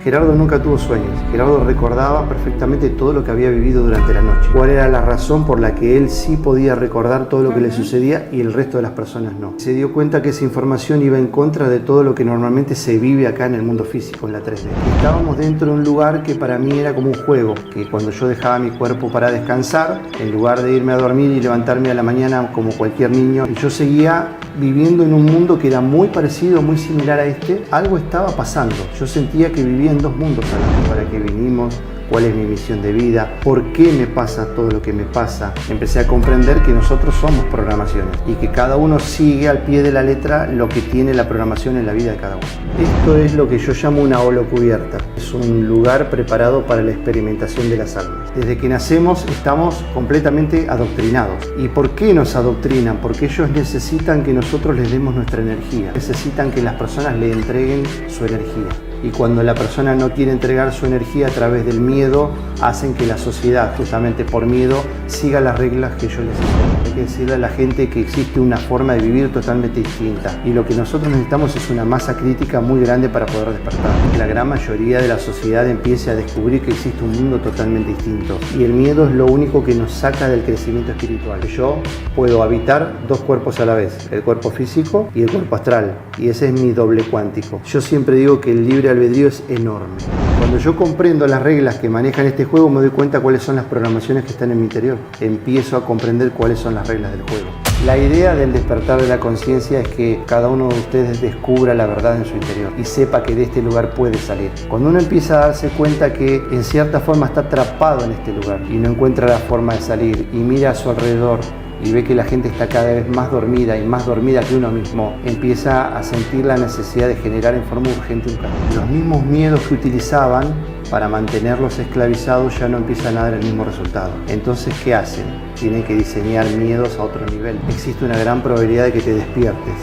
Gerardo nunca tuvo sueños. Gerardo recordaba perfectamente todo lo que había vivido durante la noche. ¿Cuál era la razón por la que él sí podía recordar todo lo que le sucedía y el resto de las personas no? Se dio cuenta que esa información iba en contra de todo lo que normalmente se vive acá en el mundo físico, en la 3D. Estábamos dentro de un lugar que para mí era como un juego, que cuando yo dejaba mi cuerpo para descansar, en lugar de irme a dormir y levantarme a la mañana como cualquier niño, yo seguía viviendo en un mundo que era muy parecido, muy similar a este. Algo estaba pasando. Yo sentía que vivía en dos mundos, para qué vinimos, cuál es mi misión de vida, por qué me pasa todo lo que me pasa. Empecé a comprender que nosotros somos programaciones y que cada uno sigue al pie de la letra lo que tiene la programación en la vida de cada uno. Esto es lo que yo llamo una holocubierta. Es un lugar preparado para la experimentación de las almas. Desde que nacemos estamos completamente adoctrinados. ¿Y por qué nos adoctrinan? Porque ellos necesitan que nosotros les demos nuestra energía. Necesitan que las personas le entreguen su energía. Y cuando la persona no quiere entregar su energía a través del miedo, hacen que la sociedad, justamente por miedo, siga las reglas que yo les enseño. Hay que decirle a la gente que existe una forma de vivir totalmente distinta. Y lo que nosotros necesitamos es una masa crítica muy grande para poder despertar. Que la gran mayoría de la sociedad empiece a descubrir que existe un mundo totalmente distinto. Y el miedo es lo único que nos saca del crecimiento espiritual. Yo puedo habitar dos cuerpos a la vez, el cuerpo físico y el cuerpo astral. Y ese es mi doble cuántico. Yo siempre digo que el libre albedrío es enorme. Cuando yo comprendo las reglas que manejan este juego, me doy cuenta cuáles son las programaciones que están en mi interior. Empiezo a comprender cuáles son las reglas del juego. La idea del despertar de la conciencia es que cada uno de ustedes descubra la verdad en su interior y sepa que de este lugar puede salir. Cuando uno empieza a darse cuenta que en cierta forma está atrapado en este lugar y no encuentra la forma de salir y mira a su alrededor y ve que la gente está cada vez más dormida y más dormida que uno mismo, empieza a sentir la necesidad de generar en forma urgente un cambio. Los mismos miedos que utilizaban para mantenerlos esclavizados ya no empiezan a dar el mismo resultado. Entonces, ¿qué hacen? Tienen que diseñar miedos a otro nivel. Existe una gran probabilidad de que te despiertes.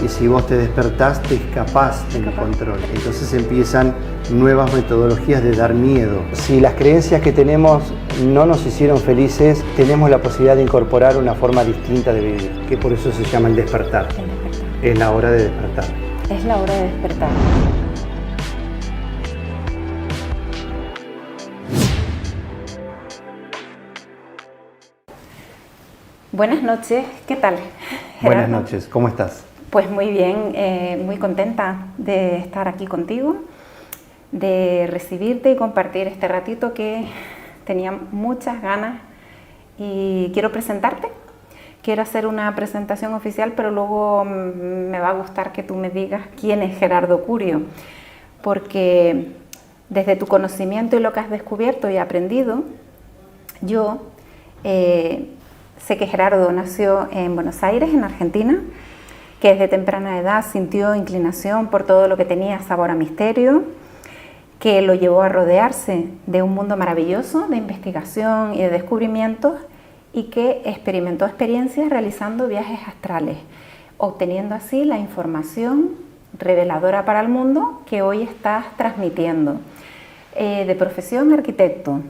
Y si vos te despertás, te escapás del control. Entonces empiezan nuevas metodologías de dar miedo. Si las creencias que tenemos no nos hicieron felices, tenemos la posibilidad de incorporar una forma distinta de vivir, que por eso se llama el despertar. Es la hora de despertar. Es la hora de despertar. Buenas noches, ¿qué tal, Gerardo? Buenas noches, ¿cómo estás? Pues muy bien, muy contenta de estar aquí contigo, de recibirte y compartir este ratito que tenía muchas ganas y quiero presentarte. Quiero hacer una presentación oficial, pero luego me va a gustar que tú me digas quién es Gerardo Curio, porque desde tu conocimiento y lo que has descubierto y aprendido, yo sé que Gerardo nació en Buenos Aires, en Argentina, que desde temprana edad sintió inclinación por todo lo que tenía sabor a misterio, que lo llevó a rodearse de un mundo maravilloso de investigación y de descubrimientos y que experimentó experiencias realizando viajes astrales, obteniendo así la información reveladora para el mundo que hoy estás transmitiendo. De profesión, arquitecto.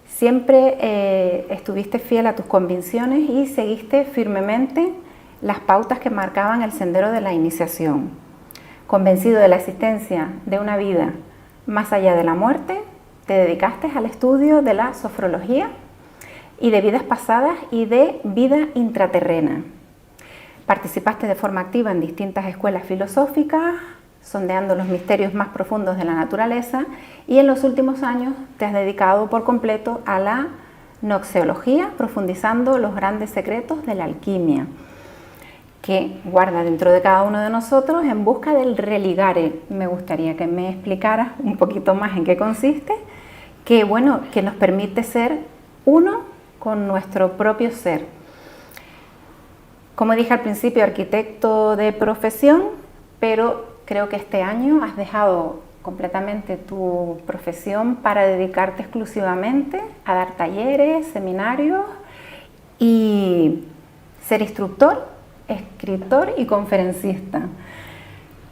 Siempre estuviste fiel a tus convicciones y seguiste firmemente las pautas que marcaban el sendero de la iniciación. Convencido de la existencia de una vida más allá de la muerte, te dedicaste al estudio de la sofrología y de vidas pasadas y de vida intraterrena. Participaste de forma activa en distintas escuelas filosóficas, sondeando los misterios más profundos de la naturaleza, y en los últimos años te has dedicado por completo a la noxeología, profundizando los grandes secretos de la alquimia, que guarda dentro de cada uno de nosotros en busca del religare. Me gustaría que me explicaras un poquito más en qué consiste, que nos permite ser uno con nuestro propio ser. Como dije al principio, arquitecto de profesión, pero creo que este año has dejado completamente tu profesión para dedicarte exclusivamente a dar talleres, seminarios y ser instructor, escritor y conferencista,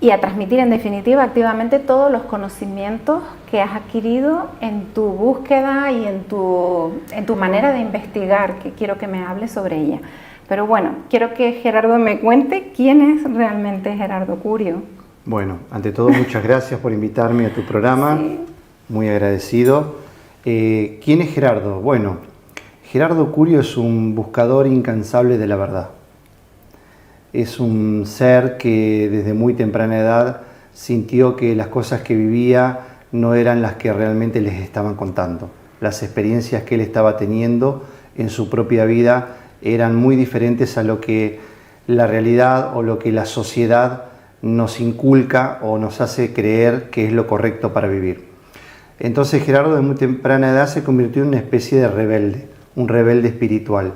y a transmitir en definitiva activamente todos los conocimientos que has adquirido en tu búsqueda y en tu manera de investigar, que quiero que me hables sobre ella. Pero bueno, quiero que Gerardo me cuente quién es realmente Gerardo Curio. Bueno, ante todo, muchas gracias por invitarme a tu programa. Sí. Muy agradecido. ¿Quién es Gerardo? Bueno, Gerardo Curio es un buscador incansable de la verdad. Es un ser que desde muy temprana edad sintió que las cosas que vivía no eran las que realmente les estaban contando. Las experiencias que él estaba teniendo en su propia vida eran muy diferentes a lo que la realidad o lo que la sociedad nos inculca o nos hace creer que es lo correcto para vivir. Entonces Gerardo de muy temprana edad se convirtió en una especie de rebelde, un rebelde espiritual,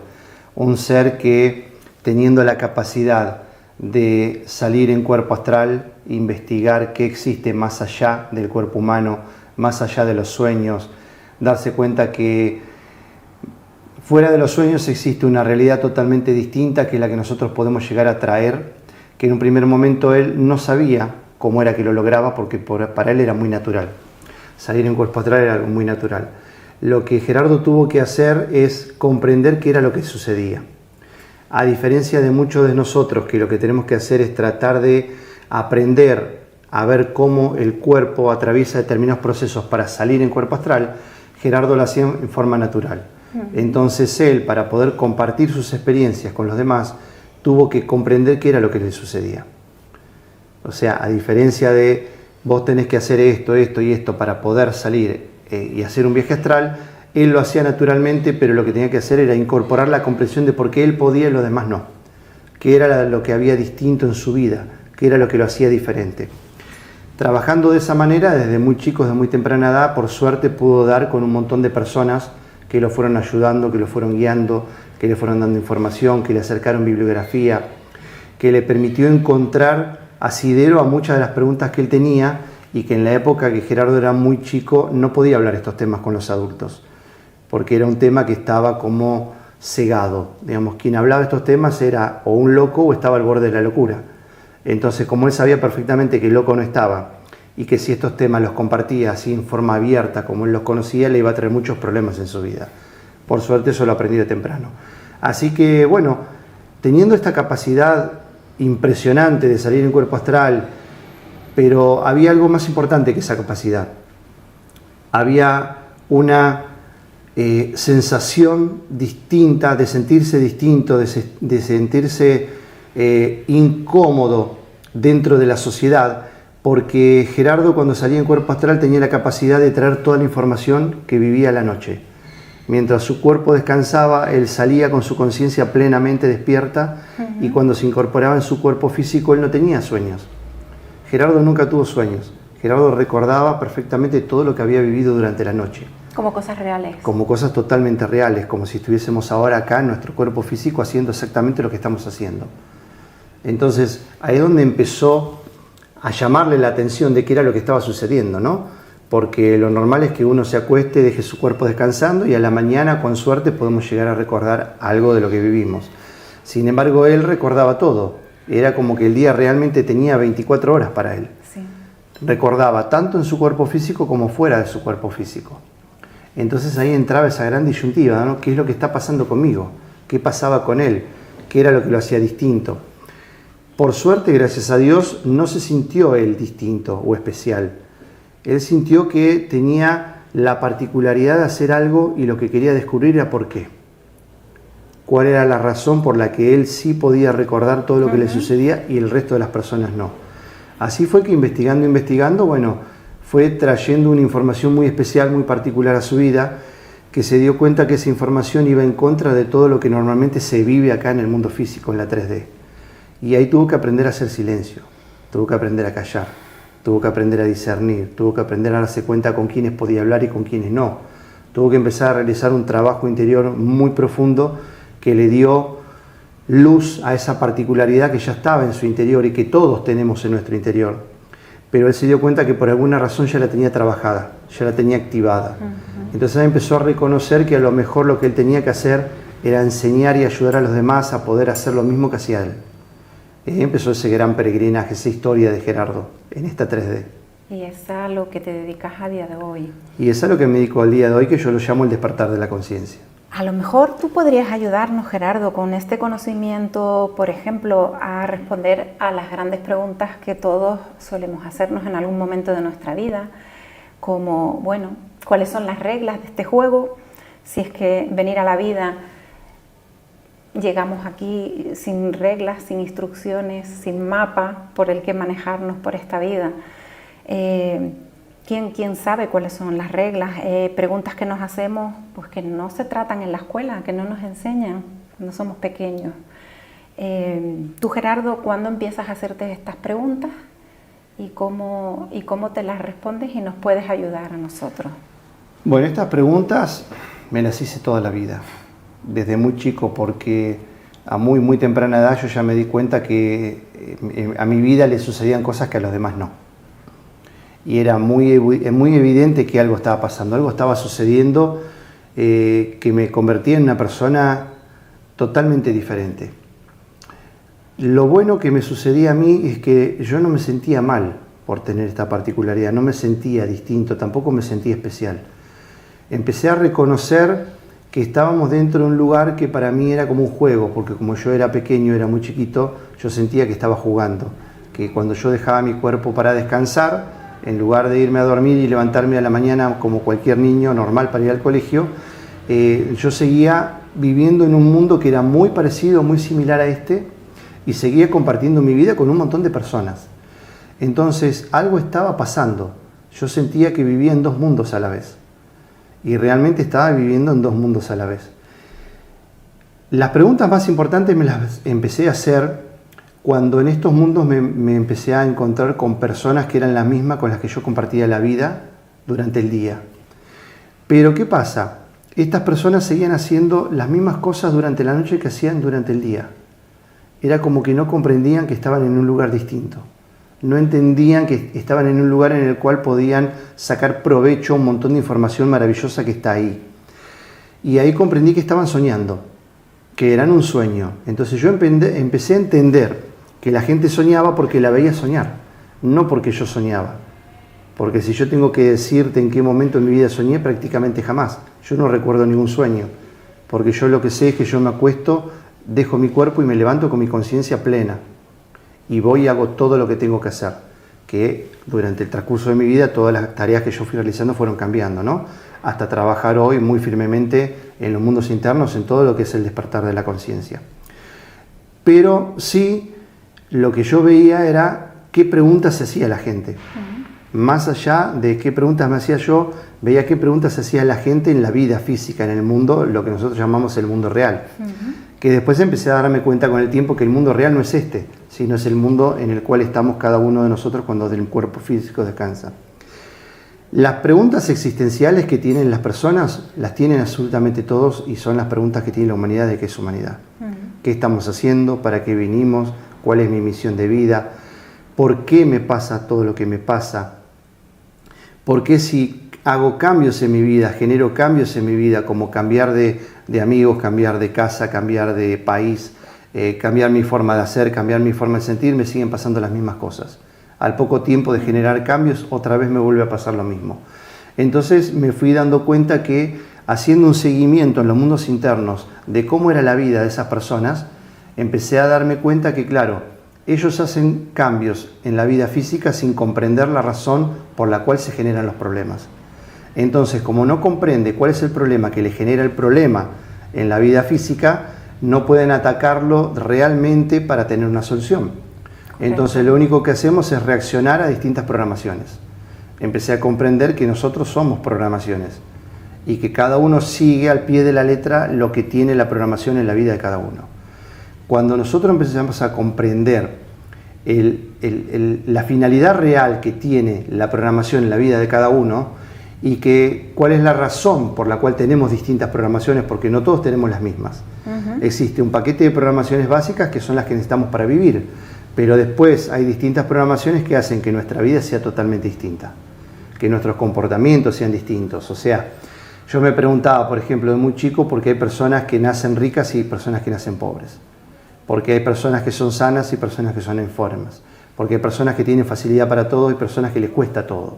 un ser que, teniendo la capacidad de salir en cuerpo astral, investigar qué existe más allá del cuerpo humano, más allá de los sueños, darse cuenta que fuera de los sueños existe una realidad totalmente distinta que es la que nosotros podemos llegar a traer, que en un primer momento él no sabía cómo era que lo lograba porque para él era muy natural. Salir en cuerpo astral era algo muy natural. Lo que Gerardo tuvo que hacer es comprender qué era lo que sucedía. A diferencia de muchos de nosotros, que lo que tenemos que hacer es tratar de aprender a ver cómo el cuerpo atraviesa determinados procesos para salir en cuerpo astral, Gerardo lo hacía en forma natural. Entonces él, para poder compartir sus experiencias con los demás, tuvo que comprender qué era lo que le sucedía. O sea, a diferencia de vos tenés que hacer esto, esto y esto para poder salir y hacer un viaje astral, él lo hacía naturalmente, pero lo que tenía que hacer era incorporar la comprensión de por qué él podía y los demás no. Qué era lo que había distinto en su vida, qué era lo que lo hacía diferente. Trabajando de esa manera, desde muy chico, desde muy temprana edad, por suerte pudo dar con un montón de personas que lo fueron ayudando, que lo fueron guiando, que le fueron dando información, que le acercaron bibliografía, que le permitió encontrar asidero a muchas de las preguntas que él tenía y que en la época que Gerardo era muy chico no podía hablar estos temas con los adultos, porque era un tema que estaba como cegado. Digamos, quien hablaba estos temas era o un loco o estaba al borde de la locura. Entonces, como él sabía perfectamente que el loco no estaba y que si estos temas los compartía así en forma abierta como él los conocía, le iba a traer muchos problemas en su vida. Por suerte eso lo aprendí de temprano. Así que, bueno, teniendo esta capacidad impresionante de salir en cuerpo astral, pero había algo más importante que esa capacidad. Había una sensación distinta, de sentirse distinto, de sentirse incómodo dentro de la sociedad, porque Gerardo cuando salía en cuerpo astral tenía la capacidad de traer toda la información que vivía a la noche. Mientras su cuerpo descansaba, él salía con su conciencia plenamente despierta y cuando se incorporaba en su cuerpo físico él no tenía sueños. Gerardo nunca tuvo sueños. Gerardo recordaba perfectamente todo lo que había vivido durante la noche. Como cosas reales. Como cosas totalmente reales, como si estuviésemos ahora acá en nuestro cuerpo físico haciendo exactamente lo que estamos haciendo. Entonces, ahí es donde empezó a llamarle la atención de qué era lo que estaba sucediendo, ¿no? Porque lo normal es que uno se acueste, deje su cuerpo descansando y a la mañana, con suerte, podemos llegar a recordar algo de lo que vivimos. Sin embargo, él recordaba todo. Era como que el día realmente tenía 24 horas para él. Sí. Recordaba tanto en su cuerpo físico como fuera de su cuerpo físico. Entonces ahí entraba esa gran disyuntiva, ¿no? ¿Qué es lo que está pasando conmigo? ¿Qué pasaba con él? ¿Qué era lo que lo hacía distinto? Por suerte, gracias a Dios, no se sintió él distinto o especial. Él sintió que tenía la particularidad de hacer algo y lo que quería descubrir era por qué. Cuál era la razón por la que él sí podía recordar todo lo que le sucedía y el resto de las personas no. Así fue que investigando, bueno, fue trayendo una información muy especial, muy particular a su vida, que se dio cuenta que esa información iba en contra de todo lo que normalmente se vive acá en el mundo físico, en la 3D. Y ahí tuvo que aprender a hacer silencio, tuvo que aprender a callar, tuvo que aprender a discernir, tuvo que aprender a darse cuenta con quiénes podía hablar y con quiénes no. Tuvo que empezar a realizar un trabajo interior muy profundo que le dio luz a esa particularidad que ya estaba en su interior y que todos tenemos en nuestro interior. Pero él se dio cuenta que por alguna razón ya la tenía trabajada, ya la tenía activada. Entonces él empezó a reconocer que a lo mejor lo que él tenía que hacer era enseñar y ayudar a los demás a poder hacer lo mismo que hacía él. Y empezó ese gran peregrinaje, esa historia de Gerardo en esta 3D. Y es a lo que te dedicas a día de hoy. Y es a lo que me dedico al día de hoy, que yo lo llamo el despertar de la conciencia. A lo mejor tú podrías ayudarnos, Gerardo, con este conocimiento, por ejemplo, a responder a las grandes preguntas que todos solemos hacernos en algún momento de nuestra vida, como, bueno, ¿cuáles son las reglas de este juego? Si es que venir a la vida llegamos aquí sin reglas, sin instrucciones, sin mapa por el que manejarnos por esta vida. ¿Quién sabe cuáles son las reglas? Preguntas que nos hacemos, pues que no se tratan en la escuela, que no nos enseñan cuando somos pequeños. Tú, Gerardo, ¿cuándo empiezas a hacerte estas preguntas y cómo te las respondes y nos puedes ayudar a nosotros? Bueno, estas preguntas me las hice toda la vida, desde muy chico, porque a muy temprana edad yo ya me di cuenta que a mi vida le sucedían cosas que a los demás no. Y era muy evidente que algo estaba pasando, algo estaba sucediendo que me convertía en una persona totalmente diferente. Lo bueno que me sucedía a mí es que yo no me sentía mal por tener esta particularidad, no me sentía distinto, tampoco me sentía especial. Empecé a reconocer que estábamos dentro de un lugar que para mí era como un juego, porque como yo era pequeño, era muy chiquito, yo sentía que estaba jugando, que cuando yo dejaba mi cuerpo para descansar, en lugar de irme a dormir y levantarme a la mañana como cualquier niño normal para ir al colegio, yo seguía viviendo en un mundo que era muy parecido, muy similar a este, y seguía compartiendo mi vida con un montón de personas. Entonces algo estaba pasando, yo sentía que vivía en dos mundos a la vez, y realmente estaba viviendo en dos mundos a la vez. Las preguntas más importantes me las empecé a hacer cuando en estos mundos me empecé a encontrar con personas que eran las mismas con las que yo compartía la vida durante el día. Pero ¿qué pasa? Estas personas seguían haciendo las mismas cosas durante la noche que hacían durante el día. Era como que no comprendían que estaban en un lugar distinto. No entendían que estaban en un lugar en el cual podían sacar provecho a un montón de información maravillosa que está ahí. Y ahí comprendí que estaban soñando, que eran un sueño. Entonces yo empecé a entender que la gente soñaba porque la veía soñar, no porque yo soñaba. Porque si yo tengo que decirte en qué momento en mi vida soñé, prácticamente jamás. Yo no recuerdo ningún sueño, porque yo lo que sé es que yo me acuesto, dejo mi cuerpo y me levanto con mi conciencia plena. Y voy y hago todo lo que tengo que hacer. Que durante el transcurso de mi vida todas las tareas que yo fui realizando fueron cambiando, ¿no? Hasta trabajar hoy muy firmemente en los mundos internos, en todo lo que es el despertar de la conciencia. Pero sí, lo que yo veía era qué preguntas se hacía la gente. Más allá de qué preguntas me hacía yo, veía qué preguntas se hacía la gente en la vida física, en el mundo, lo que nosotros llamamos el mundo real. Que después empecé a darme cuenta con el tiempo que el mundo real no es este, sino es el mundo en el cual estamos cada uno de nosotros cuando del cuerpo físico descansa. Las preguntas existenciales que tienen las personas, las tienen absolutamente todos, y son las preguntas que tiene la humanidad de qué es humanidad. ¿Qué estamos haciendo? ¿Para qué vinimos? ¿Cuál es mi misión de vida? ¿Por qué me pasa todo lo que me pasa? ¿Por qué si hago cambios en mi vida, genero cambios en mi vida, como cambiar de amigos, cambiar de casa, cambiar de país, cambiar mi forma de hacer, cambiar mi forma de sentir, me siguen pasando las mismas cosas? Al poco tiempo de generar cambios, otra vez me vuelve a pasar lo mismo. Entonces me fui dando cuenta que haciendo un seguimiento en los mundos internos de cómo era la vida de esas personas, empecé a darme cuenta que, claro, ellos hacen cambios en la vida física sin comprender la razón por la cual se generan los problemas. Entonces, como no comprende cuál es el problema que le genera el problema en la vida física, no pueden atacarlo realmente para tener una solución. Entonces, lo único que hacemos es reaccionar a distintas programaciones. Empecé a comprender que nosotros somos programaciones y que cada uno sigue al pie de la letra lo que tiene la programación en la vida de cada uno. Cuando nosotros empezamos a comprender la finalidad real que tiene la programación en la vida de cada uno y que cuál es la razón por la cual tenemos distintas programaciones, porque no todos tenemos las mismas. Existe un paquete de programaciones básicas que son las que necesitamos para vivir, pero después hay distintas programaciones que hacen que nuestra vida sea totalmente distinta, que nuestros comportamientos sean distintos. O sea, yo me preguntaba, por ejemplo, de muy chico, por qué hay personas que nacen ricas y personas que nacen pobres. Porque hay personas que son sanas y personas que son enfermas. Porque hay personas que tienen facilidad para todo y personas que les cuesta todo.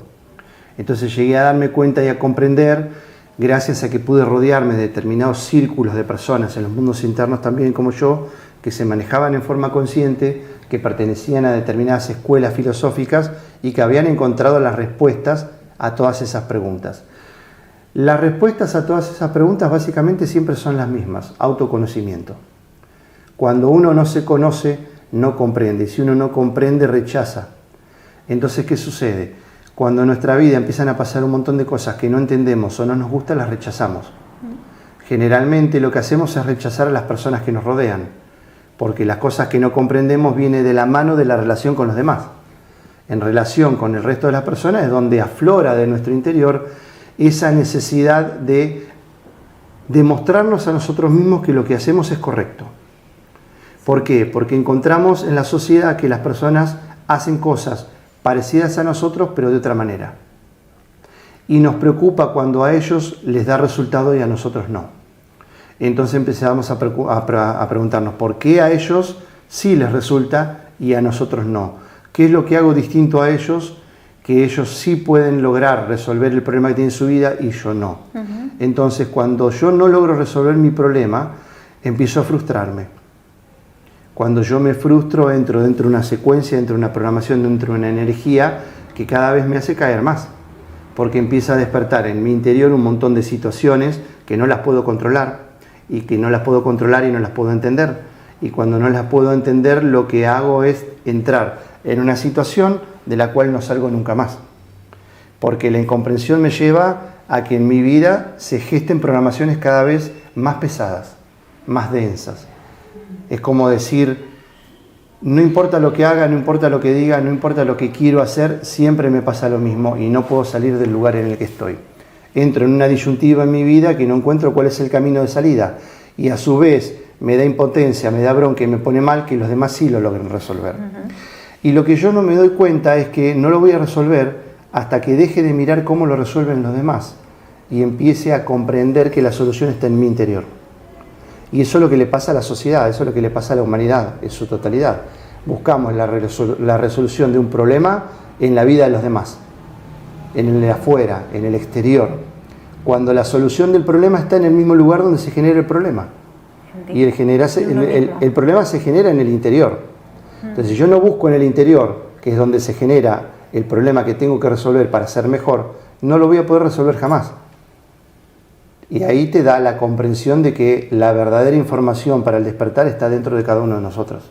Entonces llegué a darme cuenta y a comprender gracias a que pude rodearme de determinados círculos de personas en los mundos internos también como yo, que se manejaban en forma consciente, que pertenecían a determinadas escuelas filosóficas y que habían encontrado las respuestas a todas esas preguntas. Las respuestas a todas esas preguntas básicamente siempre son las mismas: autoconocimiento. Cuando uno no se conoce, no comprende, y si uno no comprende, rechaza. Entonces, ¿qué sucede? Cuando en nuestra vida empiezan a pasar un montón de cosas que no entendemos o no nos gustan, las rechazamos. Generalmente lo que hacemos es rechazar a las personas que nos rodean, porque las cosas que no comprendemos vienen de la mano de la relación con los demás. En relación con el resto de las personas es donde aflora de nuestro interior esa necesidad de demostrarnos a nosotros mismos que lo que hacemos es correcto. ¿Por qué? Porque encontramos en la sociedad que las personas hacen cosas parecidas a nosotros, pero de otra manera. Y nos preocupa cuando a ellos les da resultado y a nosotros no. Entonces empezamos a preguntarnos por qué a ellos sí les resulta y a nosotros no. ¿Qué es lo que hago distinto a ellos, que ellos sí pueden lograr resolver el problema que tienen en su vida y yo no? Entonces, cuando yo no logro resolver mi problema, empiezo a frustrarme. Cuando yo me frustro, entro dentro de una secuencia, dentro de una programación, dentro de una energía que cada vez me hace caer más. Porque empieza a despertar en mi interior un montón de situaciones que no las puedo controlar y que no las puedo controlar y no las puedo entender. Y cuando no las puedo entender, lo que hago es entrar en una situación de la cual no salgo nunca más. Porque la incomprensión me lleva a que en mi vida se gesten programaciones cada vez más pesadas, más densas. Es como decir, no importa lo que haga, no importa lo que diga, no importa lo que quiero hacer, siempre me pasa lo mismo y no puedo salir del lugar en el que estoy. Entro en una disyuntiva en mi vida que no encuentro cuál es el camino de salida y a su vez me da impotencia, me da bronca y me pone mal que los demás sí lo logren resolver. Y lo que yo no me doy cuenta es que no lo voy a resolver hasta que deje de mirar cómo lo resuelven los demás y empiece a comprender que la solución está en mi interior. Y eso es lo que le pasa a la sociedad, eso es lo que le pasa a la humanidad en su totalidad. Buscamos la resolución de un problema en la vida de los demás, en el de afuera, en el exterior, cuando la solución del problema está en el mismo lugar donde se genera el problema. Y el problema se genera en el interior. Entonces, si yo no busco en el interior, que es donde se genera el problema que tengo que resolver para ser mejor, no lo voy a poder resolver jamás. Y ahí te da la comprensión de que la verdadera información para el despertar está dentro de cada uno de nosotros.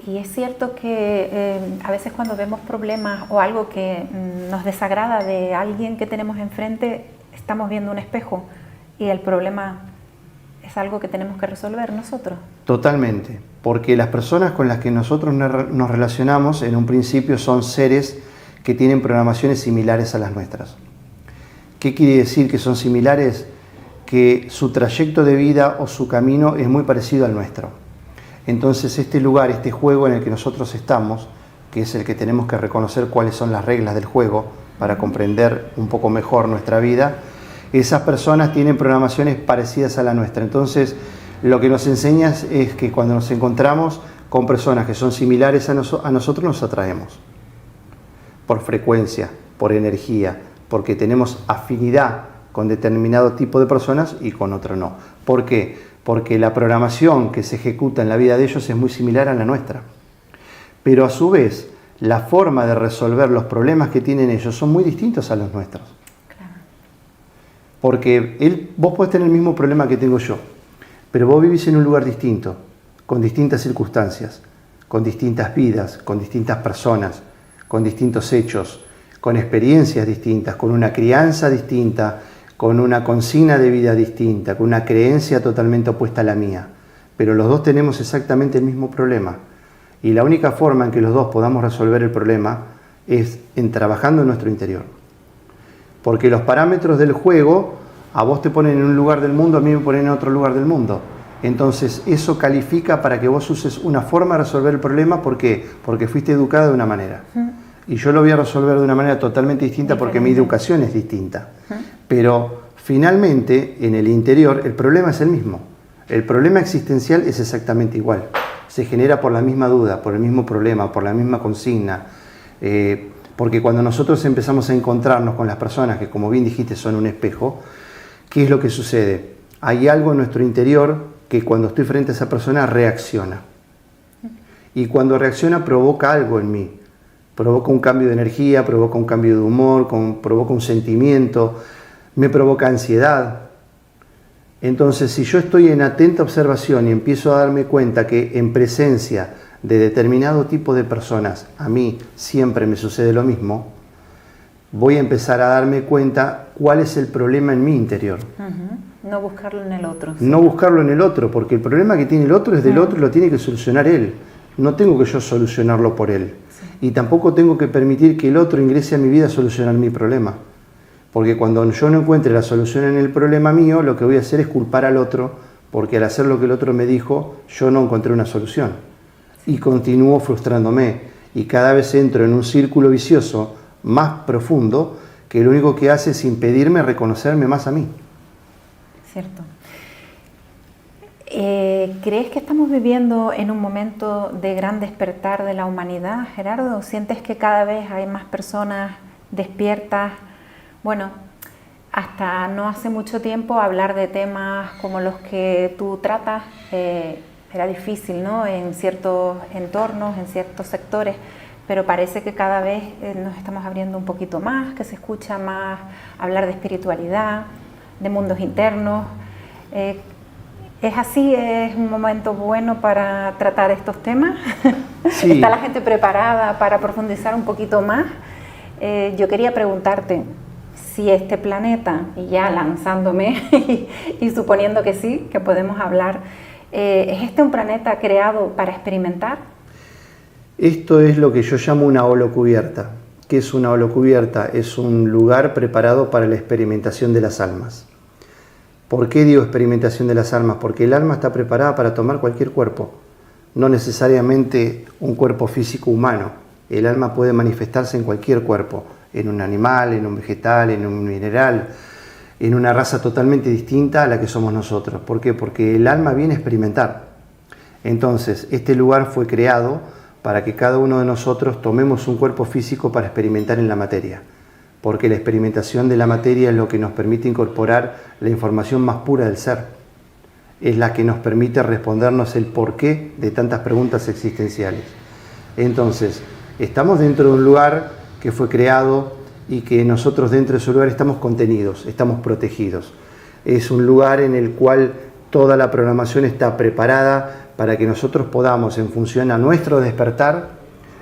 Y es cierto que a veces cuando vemos problemas o algo que nos desagrada de alguien que tenemos enfrente, estamos viendo un espejo y el problema es algo que tenemos que resolver nosotros. Totalmente, porque las personas con las que nosotros nos relacionamos en un principio son seres que tienen programaciones similares a las nuestras. ¿Qué quiere decir que son similares? Que su trayecto de vida o su camino es muy parecido al nuestro. Entonces este lugar, este juego en el que nosotros estamos, que es el que tenemos que reconocer cuáles son las reglas del juego para comprender un poco mejor nuestra vida, esas personas tienen programaciones parecidas a la nuestra. Entonces lo que nos enseña es que cuando nos encontramos con personas que son similares a nosotros nos atraemos. Por frecuencia, por energía, porque tenemos afinidad con determinado tipo de personas y con otro no. ¿Por qué? Porque la programación que se ejecuta en la vida de ellos es muy similar a la nuestra. Pero a su vez, la forma de resolver los problemas que tienen ellos son muy distintos a los nuestros. Claro. Porque vos podés tener el mismo problema que tengo yo, pero vos vivís en un lugar distinto, con distintas circunstancias, con distintas vidas, con distintas personas, con distintos hechos, con experiencias distintas, con una crianza distinta, con una consigna de vida distinta, con una creencia totalmente opuesta a la mía. Pero los dos tenemos exactamente el mismo problema. Y la única forma en que los dos podamos resolver el problema es trabajando en nuestro interior. Porque los parámetros del juego, a vos te ponen en un lugar del mundo, a mí me ponen en otro lugar del mundo. Entonces eso califica para que vos uses una forma de resolver el problema. ¿Por qué? Porque fuiste educada de una manera. Y yo lo voy a resolver de una manera totalmente distinta porque mi educación es distinta. Pero finalmente, en el interior, el problema es el mismo. El problema existencial es exactamente igual. Se genera por la misma duda, por el mismo problema, por la misma consigna. Porque cuando nosotros empezamos a encontrarnos con las personas que, como bien dijiste, son un espejo, ¿Qué es lo que sucede? Hay algo en nuestro interior que cuando estoy frente a esa persona reacciona. Y cuando reacciona provoca algo en mí. Provoca un cambio de energía, provoca un cambio de humor, provoca un sentimiento, me provoca ansiedad. Entonces, si yo estoy en atenta observación y empiezo a darme cuenta que en presencia de determinado tipo de personas, a mí siempre me sucede lo mismo, voy a empezar a darme cuenta cuál es el problema en mi interior. No buscarlo en el otro. Sí. No buscarlo en el otro, porque el problema que tiene el otro es del otro y lo tiene que solucionar él. No tengo que yo solucionarlo por él. Sí. Y tampoco tengo que permitir que el otro ingrese a mi vida a solucionar mi problema. Porque cuando yo no encuentre la solución en el problema mío, lo que voy a hacer es culpar al otro, porque al hacer lo que el otro me dijo, yo no encontré una solución. Sí. Y continúo frustrándome. Y cada vez entro en un círculo vicioso más profundo, que lo único que hace es impedirme reconocerme más a mí. Cierto. ¿Crees que estamos viviendo en un momento de gran despertar de la humanidad, Gerardo? ¿Sientes que cada vez hay más personas despiertas? Bueno, hasta no hace mucho tiempo hablar de temas como los que tú tratas era difícil, ¿no? En ciertos entornos, en ciertos sectores, pero parece que cada vez nos estamos abriendo un poquito más, que se escucha más hablar de espiritualidad, de mundos internos. ¿Es así? ¿Es un momento bueno para tratar estos temas? Sí. ¿Está la gente preparada para profundizar un poquito más? Yo quería preguntarte si este planeta, y ya lanzándome y suponiendo que sí, que podemos hablar, ¿es este un planeta creado para experimentar? Esto es lo que yo llamo una holocubierta. ¿Qué es una holocubierta? Es un lugar preparado para la experimentación de las almas. ¿Por qué digo experimentación de las almas? Porque el alma está preparada para tomar cualquier cuerpo, no necesariamente un cuerpo físico humano. El alma puede manifestarse en cualquier cuerpo, en un animal, en un vegetal, en un mineral, en una raza totalmente distinta a la que somos nosotros. ¿Por qué? Porque el alma viene a experimentar. Entonces, este lugar fue creado para que cada uno de nosotros tomemos un cuerpo físico para experimentar en la materia. Porque la experimentación de la materia es lo que nos permite incorporar la información más pura del ser. Es la que nos permite respondernos el porqué de tantas preguntas existenciales. Entonces, estamos dentro de un lugar que fue creado y que nosotros dentro de ese lugar estamos contenidos, estamos protegidos. Es un lugar en el cual toda la programación está preparada para que nosotros podamos, en función a nuestro despertar,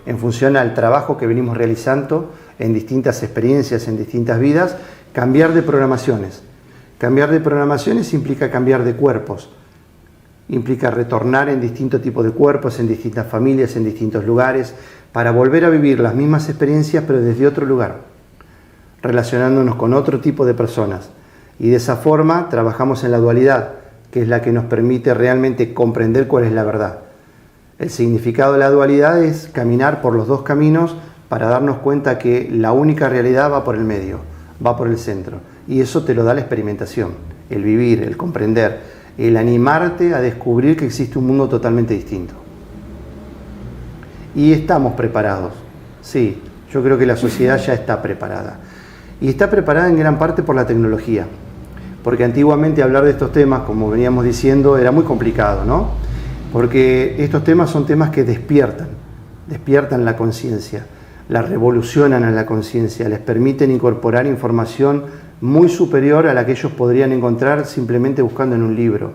en función al trabajo que venimos realizando en distintas experiencias, en distintas vidas, cambiar de programaciones. Cambiar de programaciones implica cambiar de cuerpos, implica retornar en distintos tipos de cuerpos, en distintas familias, en distintos lugares, para volver a vivir las mismas experiencias pero desde otro lugar, relacionándonos con otro tipo de personas. Y de esa forma trabajamos en la dualidad, que es la que nos permite realmente comprender cuál es la verdad. El significado de la dualidad es caminar por los dos caminos para darnos cuenta que la única realidad va por el medio, va por el centro. Y eso te lo da la experimentación, el vivir, el comprender, el animarte a descubrir que existe un mundo totalmente distinto. Y estamos preparados, sí, yo creo que la sociedad ya está preparada. Y está preparada en gran parte por la tecnología. Porque antiguamente hablar de estos temas, como veníamos diciendo, era muy complicado, ¿no? Porque estos temas son temas que despiertan la conciencia, la revolucionan a la conciencia, les permiten incorporar información muy superior a la que ellos podrían encontrar simplemente buscando en un libro.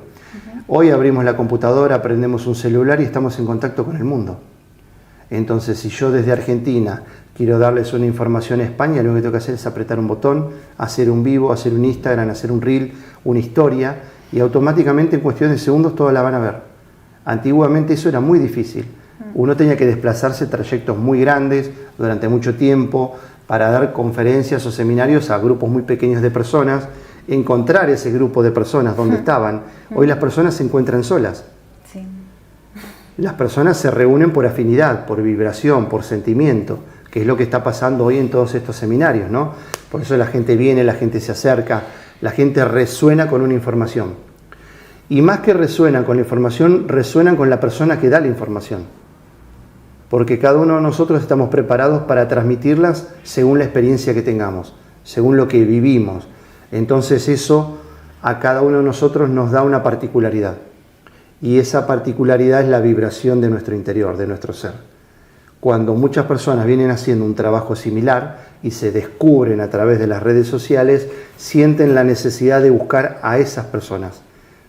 Hoy abrimos la computadora, prendemos un celular y estamos en contacto con el mundo. Entonces, si yo desde Argentina quiero darles una información a España, lo único que tengo que hacer es apretar un botón, hacer un vivo, hacer un Instagram, hacer un reel, una historia, y automáticamente en cuestión de segundos todos la van a ver. Antiguamente eso era muy difícil. Uno tenía que desplazarse trayectos muy grandes durante mucho tiempo para dar conferencias o seminarios a grupos muy pequeños de personas, encontrar ese grupo de personas donde estaban. Hoy las personas se encuentran solas. Sí. Las personas se reúnen por afinidad, por vibración, por sentimiento, que es lo que está pasando hoy en todos estos seminarios, ¿no? Por eso la gente viene, la gente se acerca, la gente resuena con una información. Y más que resuenan con la información, resuenan con la persona que da la información. Porque cada uno de nosotros estamos preparados para transmitirlas según la experiencia que tengamos, según lo que vivimos. Entonces eso a cada uno de nosotros nos da una particularidad. Y esa particularidad es la vibración de nuestro interior, de nuestro ser. Cuando muchas personas vienen haciendo un trabajo similar y se descubren a través de las redes sociales, sienten la necesidad de buscar a esas personas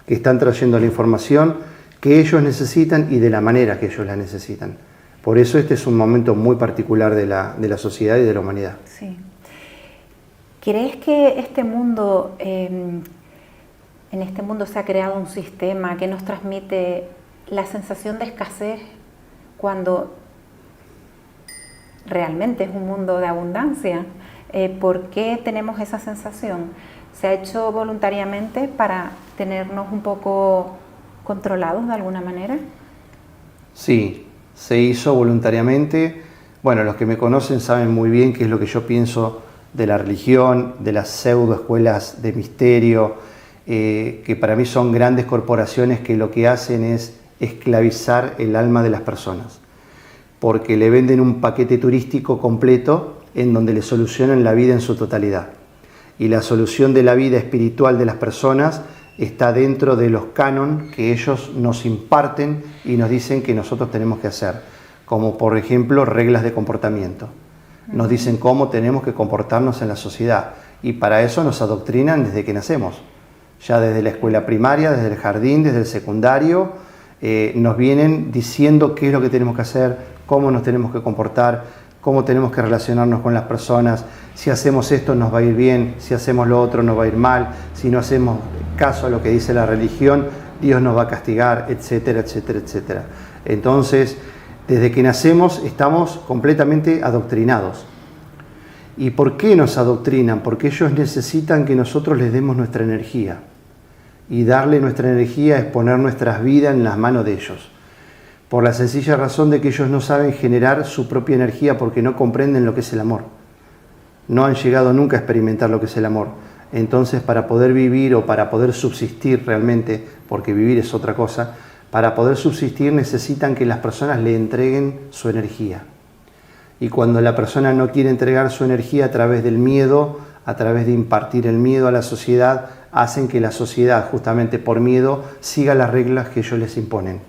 que están trayendo la información que ellos necesitan y de la manera que ellos la necesitan. Por eso este es un momento muy particular de la sociedad y de la humanidad. Sí. ¿Crees que este mundo, en este mundo se ha creado un sistema que nos transmite la sensación de escasez cuando realmente es un mundo de abundancia? ¿Por qué tenemos esa sensación? ¿Se ha hecho voluntariamente para tenernos un poco controlados de alguna manera? Sí, se hizo voluntariamente. Bueno, los que me conocen saben muy bien qué es lo que yo pienso de la religión, de las pseudo escuelas de misterio, que para mí son grandes corporaciones que lo que hacen es esclavizar el alma de las personas, porque le venden un paquete turístico completo en donde le solucionan la vida en su totalidad. Y la solución de la vida espiritual de las personas está dentro de los cánones que ellos nos imparten y nos dicen que nosotros tenemos que hacer, como por ejemplo reglas de comportamiento. Nos dicen cómo tenemos que comportarnos en la sociedad y para eso nos adoctrinan desde que nacemos. Ya desde la escuela primaria, desde el jardín, desde el secundario, nos vienen diciendo qué es lo que tenemos que hacer, cómo nos tenemos que comportar, cómo tenemos que relacionarnos con las personas. Si hacemos esto nos va a ir bien, si hacemos lo otro nos va a ir mal, si no hacemos caso a lo que dice la religión, Dios nos va a castigar, etcétera, etcétera, etcétera. Entonces, desde que nacemos estamos completamente adoctrinados. ¿Y por qué nos adoctrinan? Porque ellos necesitan que nosotros les demos nuestra energía. Y darle nuestra energía es poner nuestras vidas en las manos de ellos. Por la sencilla razón de que ellos no saben generar su propia energía porque no comprenden lo que es el amor. No han llegado nunca a experimentar lo que es el amor. Entonces, para poder vivir o para poder subsistir realmente, porque vivir es otra cosa, para poder subsistir necesitan que las personas le entreguen su energía. Y cuando la persona no quiere entregar su energía a través del miedo, a través de impartir el miedo a la sociedad, hacen que la sociedad, justamente por miedo, siga las reglas que ellos les imponen.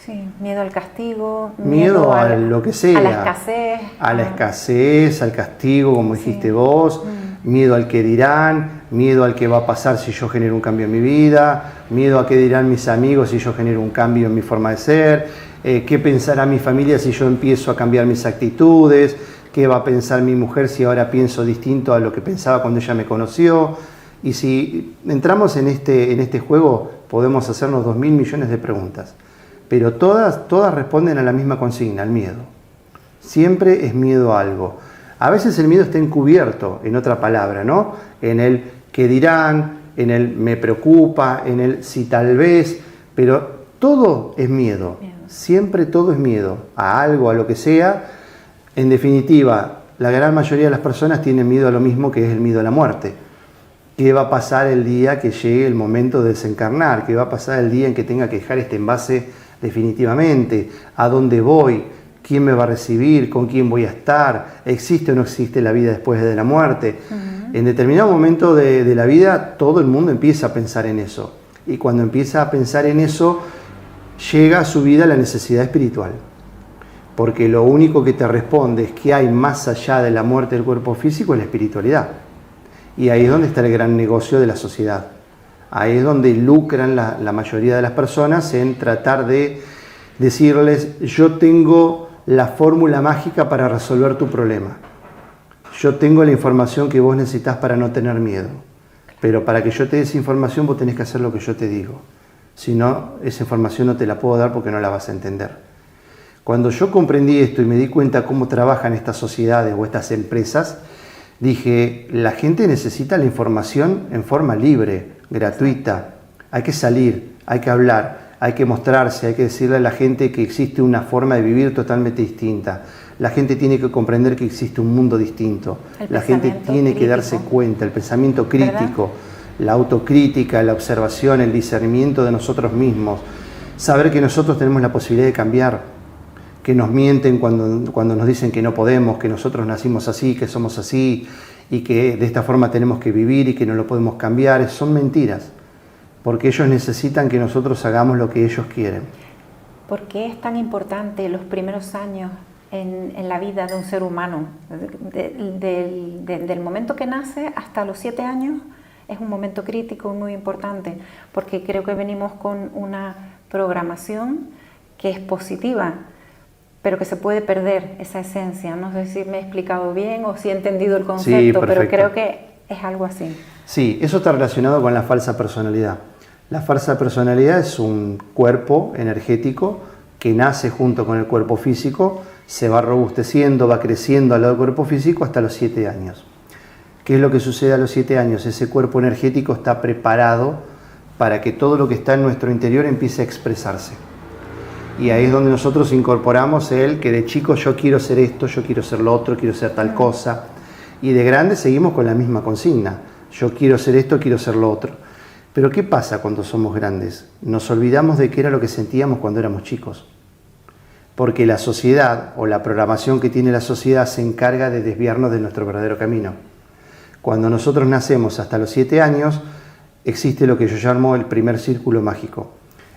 Sí, miedo al castigo, miedo a lo que sea. A la escasez. A la escasez, al castigo, como dijiste vos, miedo al que dirán, miedo al que va a pasar si yo genero un cambio en mi vida, miedo a qué dirán mis amigos si yo genero un cambio en mi forma de ser, qué pensará mi familia si yo empiezo a cambiar mis actitudes, qué va a pensar mi mujer si ahora pienso distinto a lo que pensaba cuando ella me conoció. Y si entramos en este juego podemos hacernos 2.000 millones de preguntas, pero todas responden a la misma consigna, al miedo. Siempre es miedo a algo. A veces el miedo está encubierto en otra palabra, ¿no? En el qué dirán, en el me preocupa, en el si tal vez, pero todo es miedo. Siempre todo es miedo, a algo, a lo que sea. En definitiva, la gran mayoría de las personas tienen miedo a lo mismo, que es el miedo a la muerte. ¿Qué va a pasar el día que llegue el momento de desencarnar? ¿Qué va a pasar el día en que tenga que dejar este envase definitivamente? ¿A dónde voy? ¿Quién me va a recibir? ¿Con quién voy a estar? ¿Existe o no existe la vida después de la muerte? En determinado momento de la vida todo el mundo empieza a pensar en eso. Y cuando empieza a pensar en eso, llega a su vida la necesidad espiritual. Porque lo único que te responde es que hay más allá de la muerte del cuerpo físico es la espiritualidad. Y ahí es donde está el gran negocio de la sociedad. Ahí es donde lucran la mayoría de las personas en tratar de decirles: yo tengo la fórmula mágica para resolver tu problema. Yo tengo la información que vos necesitas para no tener miedo. Pero para que yo te dé esa información vos tenés que hacer lo que yo te digo. Si no, esa información no te la puedo dar porque no la vas a entender. Cuando yo comprendí esto y me di cuenta cómo trabajan estas sociedades o estas empresas, dije, la gente necesita la información en forma libre, gratuita. Hay que salir, hay que hablar, hay que mostrarse, hay que decirle a la gente que existe una forma de vivir totalmente distinta. La gente tiene que comprender que existe un mundo distinto. La gente tiene que darse cuenta, el pensamiento crítico, ¿verdad? La autocrítica, la observación, el discernimiento de nosotros mismos. Saber que nosotros tenemos la posibilidad de cambiar, que nos mienten cuando nos dicen que no podemos, que nosotros nacimos así, que somos así y que de esta forma tenemos que vivir y que no lo podemos cambiar. Son mentiras. porque ellos necesitan que nosotros hagamos lo que ellos quieren. ¿Por qué es tan importante los primeros años en la vida de un ser humano? Del momento que nace hasta los 7 años es un momento crítico muy importante, porque creo que venimos con una programación que es positiva, pero que se puede perder esa esencia. No sé si me he explicado bien o si he entendido el concepto, Sí, pero creo que es algo así. Sí, eso está relacionado con la falsa personalidad. La falsa personalidad es un cuerpo energético que nace junto con el cuerpo físico, se va robusteciendo, va creciendo al lado del cuerpo físico hasta los 7 años. ¿Qué es lo que sucede a los 7 años? Ese cuerpo energético está preparado para que todo lo que está en nuestro interior empiece a expresarse. Y ahí es donde nosotros incorporamos el que de chico yo quiero ser esto, yo quiero ser lo otro, quiero ser tal cosa. Y de grande seguimos con la misma consigna. Yo quiero ser esto, quiero ser lo otro. Pero ¿qué pasa cuando somos grandes? Nos olvidamos de qué era lo que sentíamos cuando éramos chicos. Porque la sociedad o la programación que tiene la sociedad se encarga de desviarnos de nuestro verdadero camino. Cuando nosotros nacemos hasta los 7 años, existe lo que yo llamo el primer círculo mágico.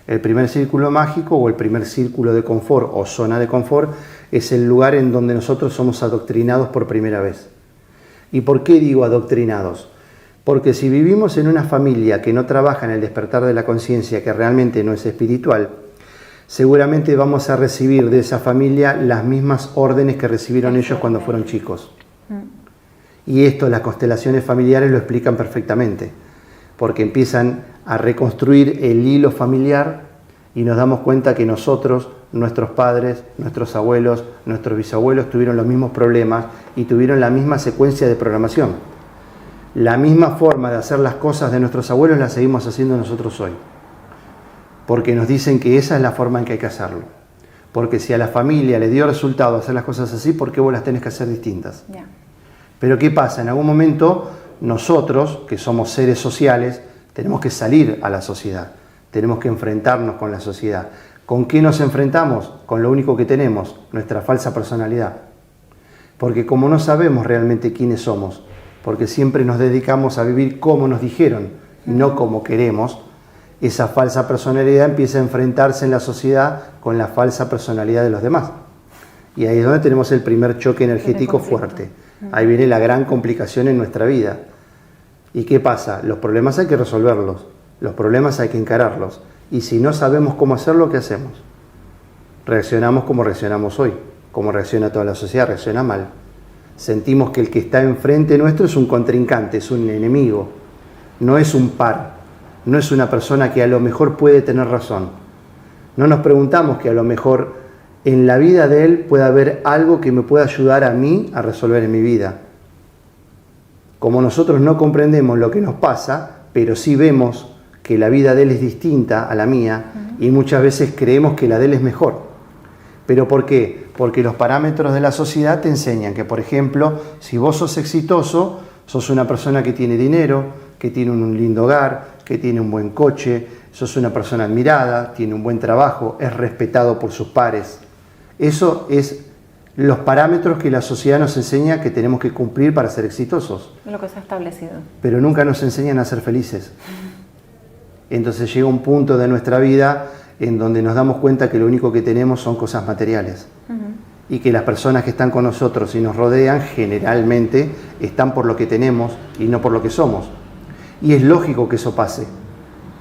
El primer círculo mágico o el primer círculo de confort o zona de confort es el lugar en donde nosotros somos adoctrinados por primera vez. ¿Y por qué digo adoctrinados? Porque si vivimos en una familia que no trabaja en el despertar de la conciencia, que realmente no es espiritual, seguramente vamos a recibir de esa familia las mismas órdenes que recibieron ellos cuando fueron chicos. Y esto las constelaciones familiares lo explican perfectamente, porque empiezan a reconstruir el hilo familiar y nos damos cuenta que nosotros, nuestros padres, nuestros abuelos, nuestros bisabuelos tuvieron los mismos problemas y tuvieron la misma secuencia de programación. La misma forma de hacer las cosas de nuestros abuelos la seguimos haciendo nosotros hoy. Porque nos dicen que esa es la forma en que hay que hacerlo. Porque si a la familia le dio resultado hacer las cosas así, ¿por qué vos las tenés que hacer distintas? Yeah. Pero ¿qué pasa? En algún momento nosotros, que somos seres sociales, tenemos que salir a la sociedad. Tenemos que enfrentarnos con la sociedad. ¿Con qué nos enfrentamos? Con lo único que tenemos, nuestra falsa personalidad. Porque como no sabemos realmente quiénes somos, porque siempre nos dedicamos a vivir como nos dijeron y no como queremos, esa falsa personalidad empieza a enfrentarse en la sociedad con la falsa personalidad de los demás. Y ahí es donde tenemos el primer choque energético fuerte. Ahí viene la gran complicación en nuestra vida. ¿Y qué pasa? Los problemas hay que resolverlos, los problemas hay que encararlos. Y si no sabemos cómo hacerlo, ¿qué hacemos? Reaccionamos como reaccionamos hoy, como reacciona toda la sociedad, reacciona mal. Sentimos que el que está enfrente nuestro es un contrincante, es un enemigo, no es un par, no es una persona que a lo mejor puede tener razón. No nos preguntamos que a lo mejor en la vida de él pueda haber algo que me pueda ayudar a mí a resolver en mi vida. Como nosotros no comprendemos lo que nos pasa, pero sí vemos que la vida de él es distinta a la mía y muchas veces creemos que la de él es mejor. ¿Pero por qué? Porque los parámetros de la sociedad te enseñan que, por ejemplo, si vos sos exitoso, sos una persona que tiene dinero, que tiene un lindo hogar, que tiene un buen coche, sos una persona admirada, tiene un buen trabajo, es respetado por sus pares. Eso es los parámetros que la sociedad nos enseña que tenemos que cumplir para ser exitosos. Lo que se ha establecido. Pero nunca nos enseñan a ser felices. Entonces llega un punto de nuestra vida en donde nos damos cuenta que lo único que tenemos son cosas materiales. Y que las personas que están con nosotros y nos rodean generalmente están por lo que tenemos y no por lo que somos. Y es lógico que eso pase,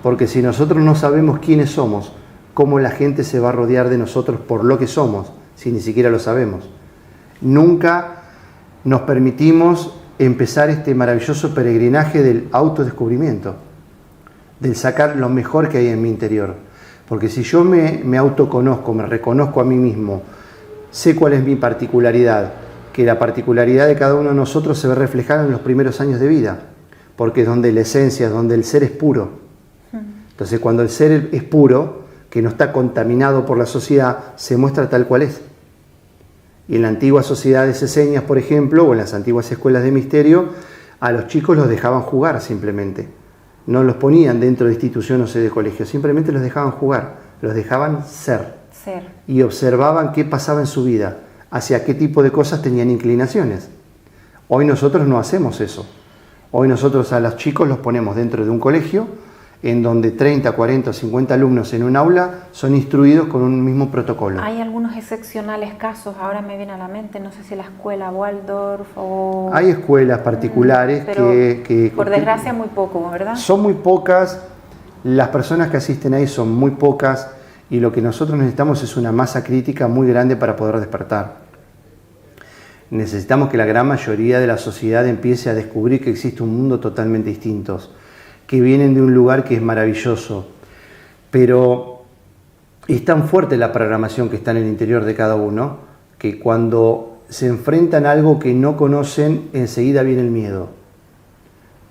porque si nosotros no sabemos quiénes somos, ¿cómo la gente se va a rodear de nosotros por lo que somos, si ni siquiera lo sabemos? Nunca nos permitimos empezar este maravilloso peregrinaje del autodescubrimiento, del sacar lo mejor que hay en mi interior. Porque si yo me autoconozco, me reconozco a mí mismo, sé cuál es mi particularidad, que la particularidad de cada uno de nosotros se ve reflejada en los primeros años de vida, porque es donde la esencia, es donde el ser es puro. Entonces cuando el ser es puro, que no está contaminado por la sociedad, se muestra tal cual es. Y en la antigua sociedad de Seseñas, por ejemplo, o en las antiguas escuelas de misterio, a los chicos los dejaban jugar simplemente. No los ponían dentro de instituciones o de colegios, simplemente los dejaban jugar, los dejaban ser. Y observaban qué pasaba en su vida, hacia qué tipo de cosas tenían inclinaciones. Hoy nosotros no hacemos eso. Hoy nosotros a los chicos los ponemos dentro de un colegio, en donde 30, 40 o 50 alumnos en un aula son instruidos con un mismo protocolo. Hay algunos excepcionales casos, ahora me viene a la mente, no sé si la escuela Waldorf o... Hay escuelas particulares pero que por desgracia muy poco, ¿verdad? son muy pocas, las personas que asisten ahí son muy pocas y lo que nosotros necesitamos es una masa crítica muy grande para poder despertar. Necesitamos que la gran mayoría de la sociedad empiece a descubrir que existe un mundo totalmente distinto, que vienen de un lugar que es maravilloso, pero es tan fuerte la programación que está en el interior de cada uno, que cuando se enfrentan a algo que no conocen, enseguida viene el miedo.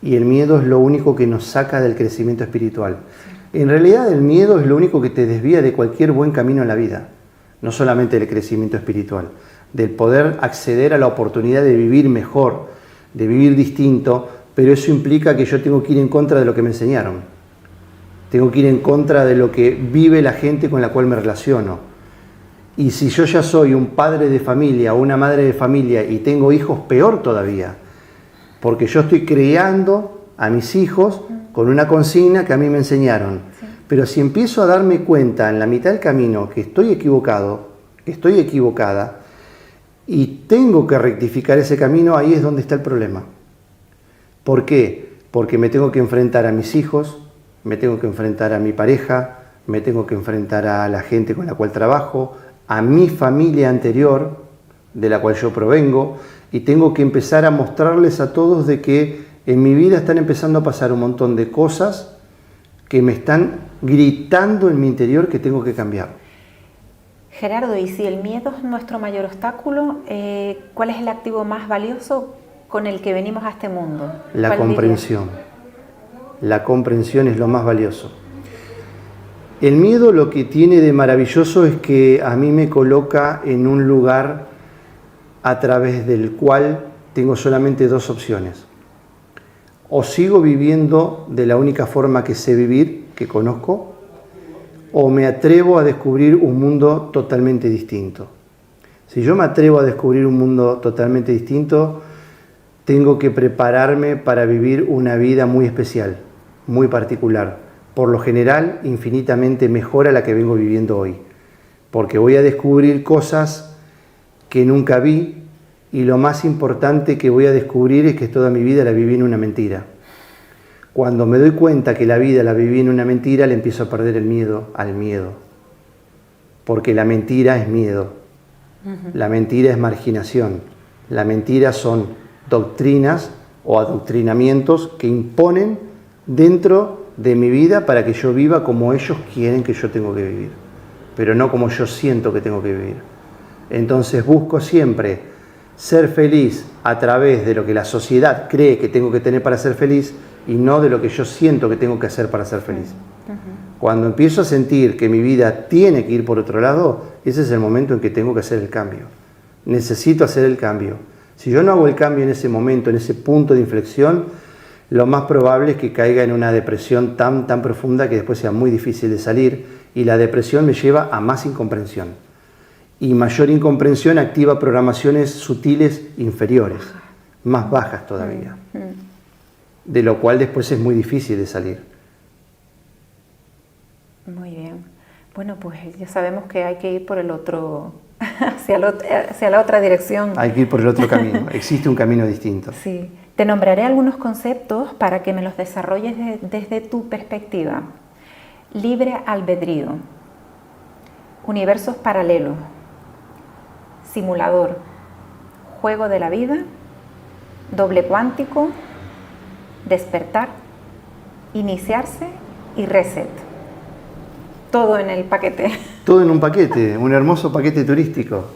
Y el miedo es lo único que nos saca del crecimiento espiritual. En realidad el miedo es lo único que te desvía de cualquier buen camino en la vida, no solamente del crecimiento espiritual, del poder acceder a la oportunidad de vivir mejor, de vivir distinto, pero eso implica que yo tengo que ir en contra de lo que me enseñaron. Tengo que ir en contra de lo que vive la gente con la cual me relaciono. Y si yo ya soy un padre de familia o una madre de familia y tengo hijos, peor todavía. Porque yo estoy criando a mis hijos con una consigna que a mí me enseñaron. Sí. Pero si empiezo a darme cuenta en la mitad del camino que estoy equivocado, que estoy equivocada, y tengo que rectificar ese camino, ahí es donde está el problema. ¿Por qué? Porque me tengo que enfrentar a mis hijos, me tengo que enfrentar a mi pareja, me tengo que enfrentar a la gente con la cual trabajo, a mi familia anterior, de la cual yo provengo, y tengo que empezar a mostrarles a todos de que en mi vida están empezando a pasar un montón de cosas que me están gritando en mi interior que tengo que cambiar. Gerardo, y si el miedo es nuestro mayor obstáculo, ¿cuál es el activo más valioso con el que venimos a este mundo? La comprensión. La comprensión es lo más valioso. El miedo lo que tiene de maravilloso es que a mí me coloca en un lugar a través del cual tengo solamente dos opciones. O sigo viviendo de la única forma que sé vivir, que conozco, o me atrevo a descubrir un mundo totalmente distinto. Si yo me atrevo a descubrir un mundo totalmente distinto, tengo que prepararme para vivir una vida muy especial, muy particular. Por lo general, infinitamente mejor a la que vengo viviendo hoy. Porque voy a descubrir cosas que nunca vi y lo más importante que voy a descubrir es que toda mi vida la viví en una mentira. Cuando me doy cuenta que la vida la viví en una mentira, le empiezo a perder el miedo al miedo. Porque la mentira es miedo. La mentira es marginación. La mentira son doctrinas o adoctrinamientos que imponen dentro de mi vida para que yo viva como ellos quieren que yo tengo que vivir, pero no como yo siento que tengo que vivir. Entonces busco siempre ser feliz a través de lo que la sociedad cree que tengo que tener para ser feliz y no de lo que yo siento que tengo que hacer para ser feliz. Cuando empiezo a sentir que mi vida tiene que ir por otro lado, ese es el momento en que tengo que hacer el cambio. Necesito hacer el cambio. Si yo no hago el cambio en ese momento, en ese punto de inflexión, lo más probable es que caiga en una depresión tan profunda que después sea muy difícil de salir, y la depresión me lleva a más incomprensión. Y mayor incomprensión activa programaciones sutiles inferiores, más bajas todavía, de lo cual después es muy difícil de salir. Muy bien. Bueno, pues ya sabemos que hay que ir por el otro, hacia la otra dirección. Hay que ir por el otro camino, existe un camino distinto. Sí. Te nombraré algunos conceptos para que me los desarrolles desde tu perspectiva. Libre albedrío, universos paralelos, simulador, juego de la vida, doble cuántico, despertar, iniciarse y reset. Todo en el paquete. Todo en un paquete, un hermoso paquete turístico.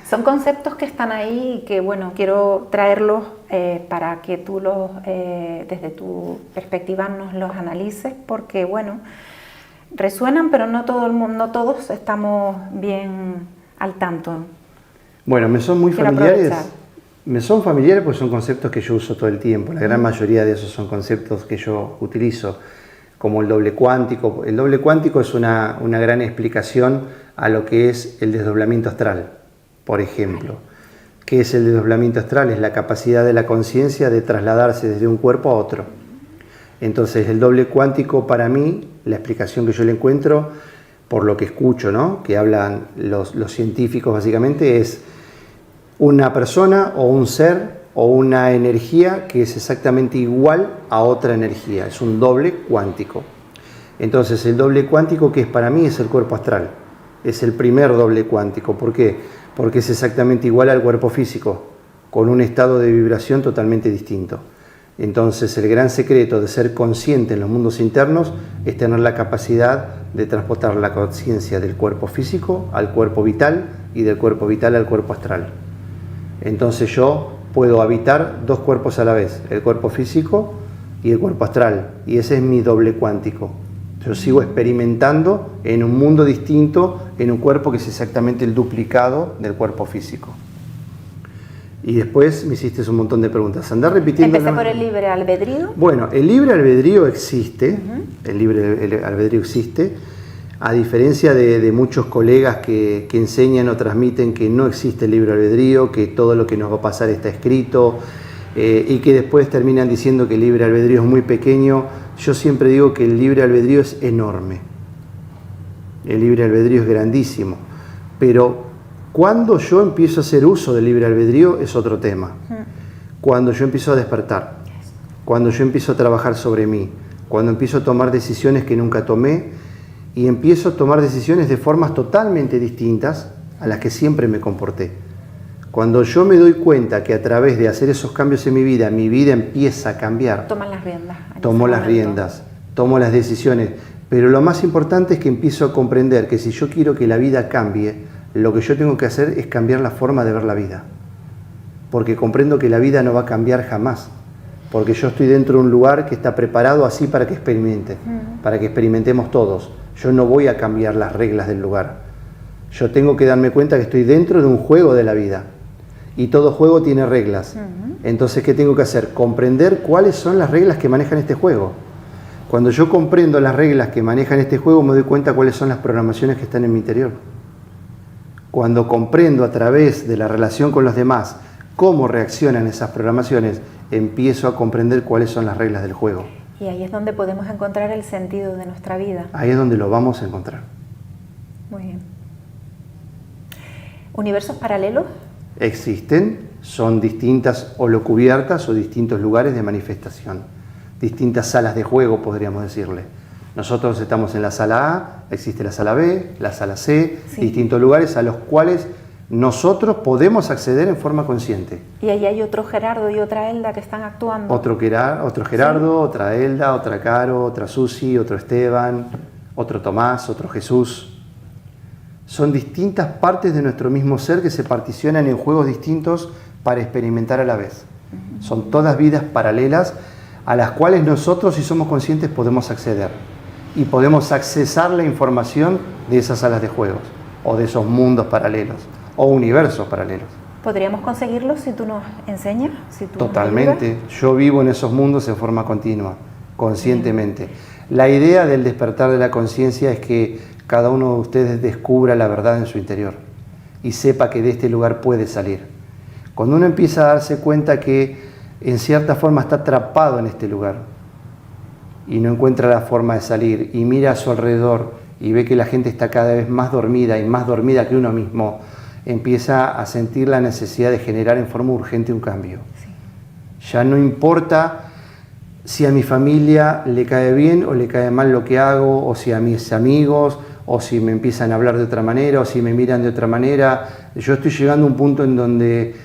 Son conceptos que están ahí y que, bueno, quiero traerlos para que tú desde tu perspectiva nos los analices, porque, bueno, resuenan, pero no todos estamos bien al tanto. Bueno, me son muy familiares. Me son familiares porque son conceptos que yo uso todo el tiempo. La gran mayoría de esos son conceptos que yo utilizo, como el doble cuántico. El doble cuántico es una gran explicación a lo que es el desdoblamiento astral, por ejemplo. ¿Qué es el desdoblamiento astral? Es la capacidad de la conciencia de trasladarse desde un cuerpo a otro. Entonces el doble cuántico para mí, la explicación que yo le encuentro, por lo que escucho, ¿no?, que hablan los científicos básicamente, es una persona o un ser o una energía que es exactamente igual a otra energía, es un doble cuántico. Entonces el doble cuántico que es para mí es el cuerpo astral, es el primer doble cuántico. ¿Por qué? Porque es exactamente igual al cuerpo físico, con un estado de vibración totalmente distinto. Entonces el gran secreto de ser consciente en los mundos internos es tener la capacidad de transportar la conciencia del cuerpo físico al cuerpo vital y del cuerpo vital al cuerpo astral. Entonces yo puedo habitar dos cuerpos a la vez, el cuerpo físico y el cuerpo astral, y ese es mi doble cuántico. Yo sigo experimentando en un mundo distinto, en un cuerpo que es exactamente el duplicado del cuerpo físico. Y después me hiciste un montón de preguntas. Andá repitiendo. Empecé por el libre albedrío. Bueno, el libre albedrío existe, el libre albedrío existe, a diferencia de muchos colegas que enseñan o transmiten que no existe el libre albedrío, que todo lo que nos va a pasar está escrito, y que después terminan diciendo que el libre albedrío es muy pequeño. Yo siempre digo que el libre albedrío es enorme. El libre albedrío es grandísimo, pero cuando yo empiezo a hacer uso del libre albedrío es otro tema. Cuando yo empiezo a despertar, cuando yo empiezo a trabajar sobre mí, cuando empiezo a tomar decisiones que nunca tomé y empiezo a tomar decisiones de formas totalmente distintas a las que siempre me comporté. Cuando yo me doy cuenta que a través de hacer esos cambios en mi vida empieza a cambiar. Toman las riendas. Tomo las riendas, tomo las decisiones, pero lo más importante es que empiezo a comprender que si yo quiero que la vida cambie, lo que yo tengo que hacer es cambiar la forma de ver la vida, porque comprendo que la vida no va a cambiar jamás, porque yo estoy dentro de un lugar que está preparado así para que experimente, para que experimentemos todos. Yo no voy a cambiar las reglas del lugar, yo tengo que darme cuenta que estoy dentro de un juego de la vida, y todo juego tiene reglas. Entonces, ¿qué tengo que hacer? Comprender cuáles son las reglas que manejan este juego. Cuando yo comprendo las reglas que manejan este juego, me doy cuenta cuáles son las programaciones que están en mi interior. Cuando comprendo a través de la relación con los demás cómo reaccionan esas programaciones, empiezo a comprender cuáles son las reglas del juego. Y ahí es donde podemos encontrar el sentido de nuestra vida. Ahí es donde lo vamos a encontrar. Muy bien. ¿Universos paralelos? Existen, son distintas holocubiertas o distintos lugares de manifestación, distintas salas de juego, podríamos decirle. Nosotros estamos en la sala A, existe la sala B, la sala C, distintos lugares a los cuales nosotros podemos acceder en forma consciente. Y ahí hay otro Gerardo y otra Elda que están actuando. Otro Gerardo, otra Elda, otra Caro, otra Susi, otro Esteban, otro Tomás, otro Jesús. Son distintas partes de nuestro mismo ser que se particionan en juegos distintos para experimentar a la vez. Son todas vidas paralelas a las cuales nosotros, si somos conscientes, podemos acceder. Y podemos accesar la información de esas salas de juegos, o de esos mundos paralelos, o universos paralelos. ¿Podríamos conseguirlo si tú nos enseñas? Si tú Totalmente. Yo vivo en esos mundos en forma continua, conscientemente. La idea del despertar de la conciencia es que cada uno de ustedes descubra la verdad en su interior y sepa que de este lugar puede salir. Cuando uno empieza a darse cuenta que en cierta forma está atrapado en este lugar y no encuentra la forma de salir y mira a su alrededor y ve que la gente está cada vez más dormida y más dormida que uno mismo, empieza a sentir la necesidad de generar en forma urgente un cambio. Ya no importa si a mi familia le cae bien o le cae mal lo que hago, o si a mis amigos, o si me empiezan a hablar de otra manera, o si me miran de otra manera. Yo estoy llegando a un punto en donde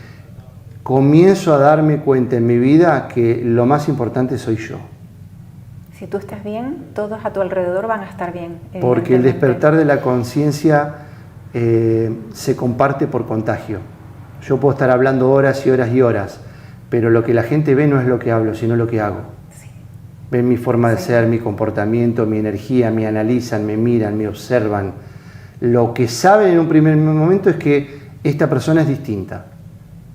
comienzo a darme cuenta en mi vida que lo más importante soy yo. Si tú estás bien, todos a tu alrededor van a estar bien. Porque el despertar de la conciencia se comparte por contagio. Yo puedo estar hablando horas y horas y horas, pero lo que la gente ve no es lo que hablo, sino lo que hago. Ven mi forma de ser, mi comportamiento, mi energía, me analizan, me miran, me observan. Lo que saben en un primer momento es que esta persona es distinta.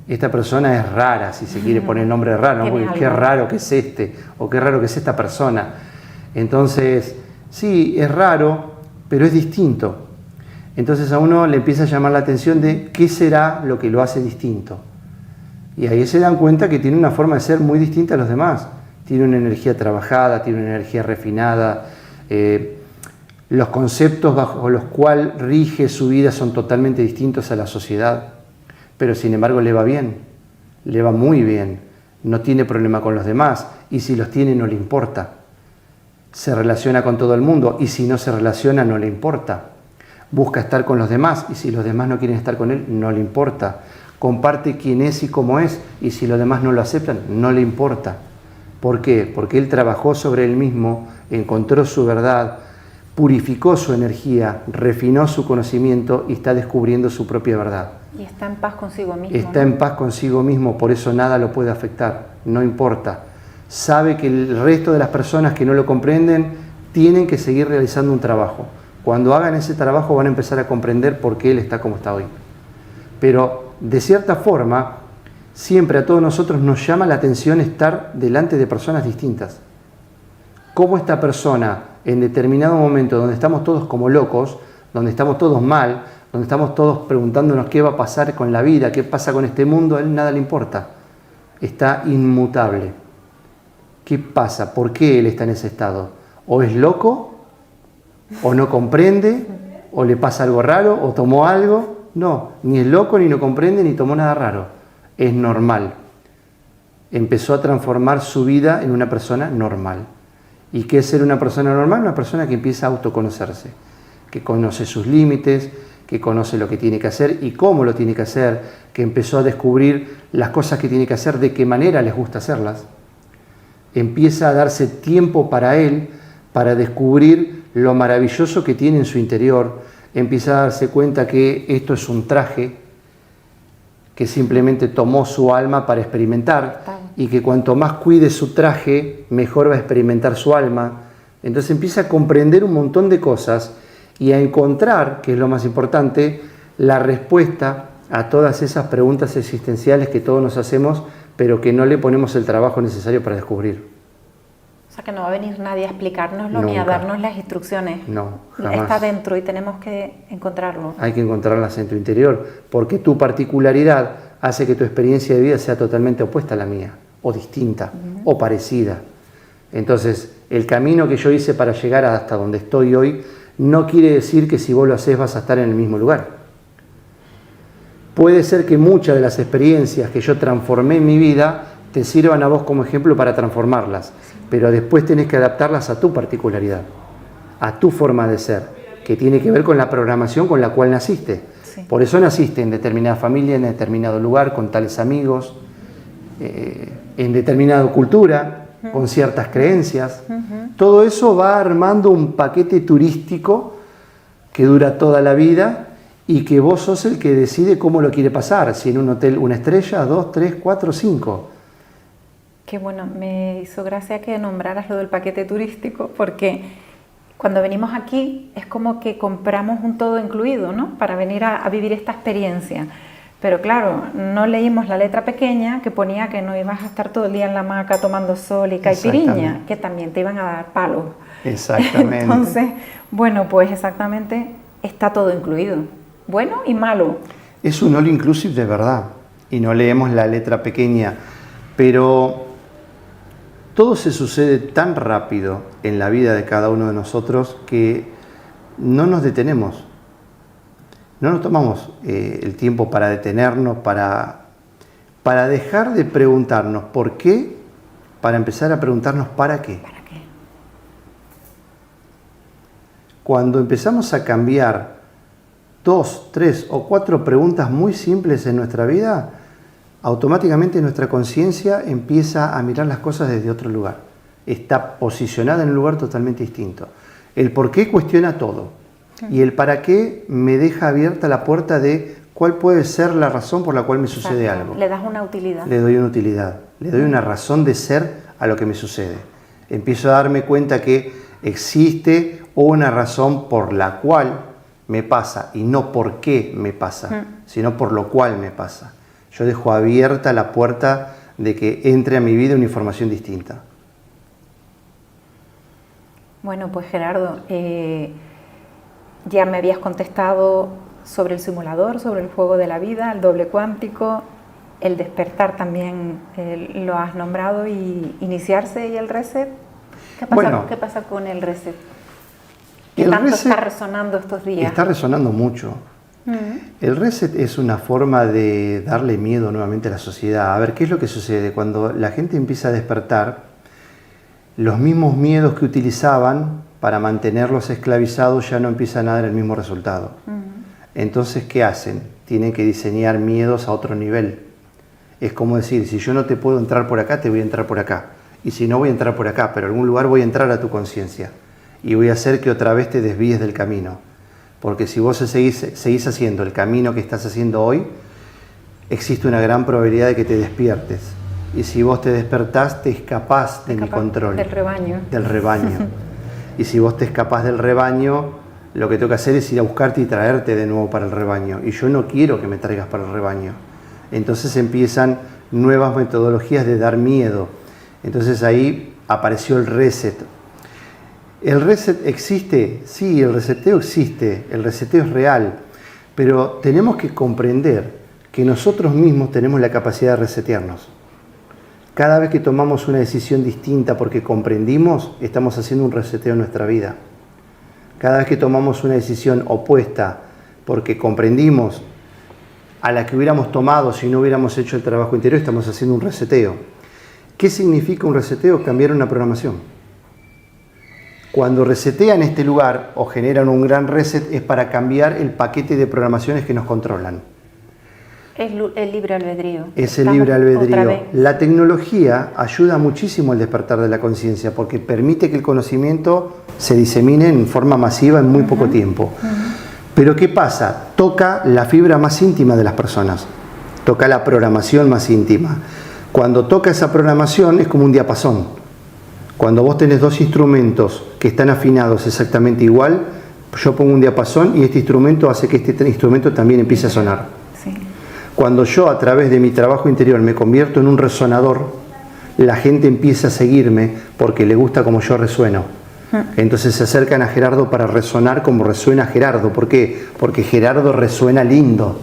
Esta persona es rara, si se quiere poner el nombre raro, ¿no? Porque qué raro que es este, o qué raro que es esta persona. Entonces, sí, es raro, pero es distinto. Entonces a uno le empieza a llamar la atención de qué será lo que lo hace distinto. Y ahí se dan cuenta que tiene una forma de ser muy distinta a los demás, tiene una energía trabajada, tiene una energía refinada, los conceptos bajo los cuales rige su vida son totalmente distintos a la sociedad, pero sin embargo le va bien, le va muy bien, no tiene problema con los demás y si los tiene no le importa. Se relaciona con todo el mundo y si no se relaciona no le importa. Busca estar con los demás y si los demás no quieren estar con él no le importa. Comparte quién es y cómo es y si los demás no lo aceptan no le importa. ¿Por qué? Porque él trabajó sobre él mismo, encontró su verdad, purificó su energía, refinó su conocimiento y está descubriendo su propia verdad. Y está en paz consigo mismo. Está en paz consigo mismo, por eso nada lo puede afectar, no importa. Sabe que el resto de las personas que no lo comprenden tienen que seguir realizando un trabajo. Cuando hagan ese trabajo van a empezar a comprender por qué él está como está hoy. Pero de cierta forma, siempre a todos nosotros nos llama la atención estar delante de personas distintas. Cómo esta persona, en determinado momento donde estamos todos como locos, donde estamos todos mal, donde estamos todos preguntándonos qué va a pasar con la vida, qué pasa con este mundo, a él nada le importa. Está inmutable. ¿Qué pasa? ¿Por qué él está en ese estado? ¿O es loco? ¿O no comprende? ¿O le pasa algo raro? ¿O tomó algo? No, ni es loco, ni no comprende, ni tomó nada raro. Es normal. Empezó a transformar su vida en una persona normal. ¿Y qué es ser una persona normal? Una persona que empieza a autoconocerse, que conoce sus límites, que conoce lo que tiene que hacer y cómo lo tiene que hacer, que empezó a descubrir las cosas que tiene que hacer, de qué manera les gusta hacerlas. Empieza a darse tiempo para él, para descubrir lo maravilloso que tiene en su interior. Empieza a darse cuenta que esto es un traje, que simplemente tomó su alma para experimentar y que cuanto más cuide su traje, mejor va a experimentar su alma. Entonces empieza a comprender un montón de cosas y a encontrar, que es lo más importante, la respuesta a todas esas preguntas existenciales que todos nos hacemos, pero que no le ponemos el trabajo necesario para descubrir. O sea que no va a venir nadie a explicárnoslo ni a darnos las instrucciones. No, jamás. Está dentro y tenemos que encontrarlo. Hay que encontrarlas en tu interior, porque tu particularidad hace que tu experiencia de vida sea totalmente opuesta a la mía, o distinta, o parecida. Entonces, el camino que yo hice para llegar hasta donde estoy hoy no quiere decir que si vos lo haces vas a estar en el mismo lugar. Puede ser que muchas de las experiencias que yo transformé en mi vida te sirvan a vos como ejemplo para transformarlas, pero después tenés que adaptarlas a tu particularidad, a tu forma de ser, que tiene que ver con la programación con la cual naciste. Sí. Por eso naciste en determinada familia, en determinado lugar, con tales amigos, en determinada cultura, con ciertas creencias. Todo eso va armando un paquete turístico que dura toda la vida y que vos sos el que decide cómo lo quiere pasar, si en un hotel 1 estrella, 2, 3, 4, 5. Qué bueno, me hizo gracia que nombraras lo del paquete turístico, porque cuando venimos aquí es como que compramos un todo incluido, ¿no? Para venir a vivir esta experiencia. Pero claro, no leímos la letra pequeña que ponía que no ibas a estar todo el día en la hamaca tomando sol y caipiriña, que también te iban a dar palos. Exactamente. Entonces, bueno, pues exactamente está todo incluido, bueno y malo. Es un all inclusive de verdad, y no leemos la letra pequeña, pero todo se sucede tan rápido en la vida de cada uno de nosotros que no nos detenemos. No nos tomamos el tiempo para detenernos, para dejar de preguntarnos por qué, para empezar a preguntarnos para qué. ¿Para qué? Cuando empezamos a cambiar 2, 3 o 4 preguntas muy simples en nuestra vida, automáticamente nuestra conciencia empieza a mirar las cosas desde otro lugar. Está posicionada en un lugar totalmente distinto. El por qué cuestiona todo. Y el para qué me deja abierta la puerta de cuál puede ser la razón por la cual me sucede algo. Le das una utilidad. Le doy una utilidad, le doy una razón de ser a lo que me sucede. Empiezo a darme cuenta que existe una razón por la cual me pasa y no por qué me pasa, sino por lo cual me pasa. Yo dejo abierta la puerta de que entre a mi vida una información distinta. Bueno, pues Gerardo, ya me habías contestado sobre el simulador, sobre el juego de la vida, el doble cuántico. el despertar también lo has nombrado, y iniciarse y el reset. ¿Qué pasa con el reset? ¿Qué tanto está resonando estos días? Está resonando mucho. El reset es una forma de darle miedo nuevamente a la sociedad. A ver, ¿qué es lo que sucede? Cuando la gente empieza a despertar, los mismos miedos que utilizaban para mantenerlos esclavizados ya no empiezan a dar el mismo resultado. Entonces, ¿qué hacen? Tienen que diseñar miedos a otro nivel. Es como decir, si yo no te puedo entrar por acá, te voy a entrar por acá. Y si no, voy a entrar por acá, pero en algún lugar voy a entrar a tu conciencia. Y voy a hacer que otra vez te desvíes del camino. Porque si vos seguís haciendo el camino que estás haciendo hoy, existe una gran probabilidad de que te despiertes. Y si vos te despertás, te escapás de mi control. Del rebaño. Del rebaño. Y si vos te escapás del rebaño, lo que tengo que hacer es ir a buscarte y traerte de nuevo para el rebaño. Y yo no quiero que me traigas para el rebaño. Entonces empiezan nuevas metodologías de dar miedo. Entonces ahí apareció el reset. ¿El reset existe? Sí, el reseteo existe, el reseteo es real, pero tenemos que comprender que nosotros mismos tenemos la capacidad de resetearnos. Cada vez que tomamos una decisión distinta porque comprendimos, estamos haciendo un reseteo en nuestra vida. Cada vez que tomamos una decisión opuesta porque comprendimos a la que hubiéramos tomado si no hubiéramos hecho el trabajo interior, estamos haciendo un reseteo. ¿Qué significa un reseteo? Cambiar una programación. Cuando resetean este lugar o generan un gran reset es para cambiar el paquete de programaciones que nos controlan. Es el libre albedrío. Es el libre albedrío. La tecnología ayuda muchísimo al despertar de la conciencia porque permite que el conocimiento se disemine en forma masiva en muy poco tiempo. Pero ¿qué pasa? Toca la fibra más íntima de las personas. Toca la programación más íntima. Cuando toca esa programación es como un diapasón. Cuando vos tenés dos instrumentos que están afinados exactamente igual, yo pongo un diapasón y este instrumento hace que este instrumento también empiece a sonar. Sí. Cuando yo a través de mi trabajo interior me convierto en un resonador, la gente empieza a seguirme porque le gusta como yo resueno. Entonces se acercan a Gerardo para resonar como resuena Gerardo. ¿Por qué? Porque Gerardo resuena lindo.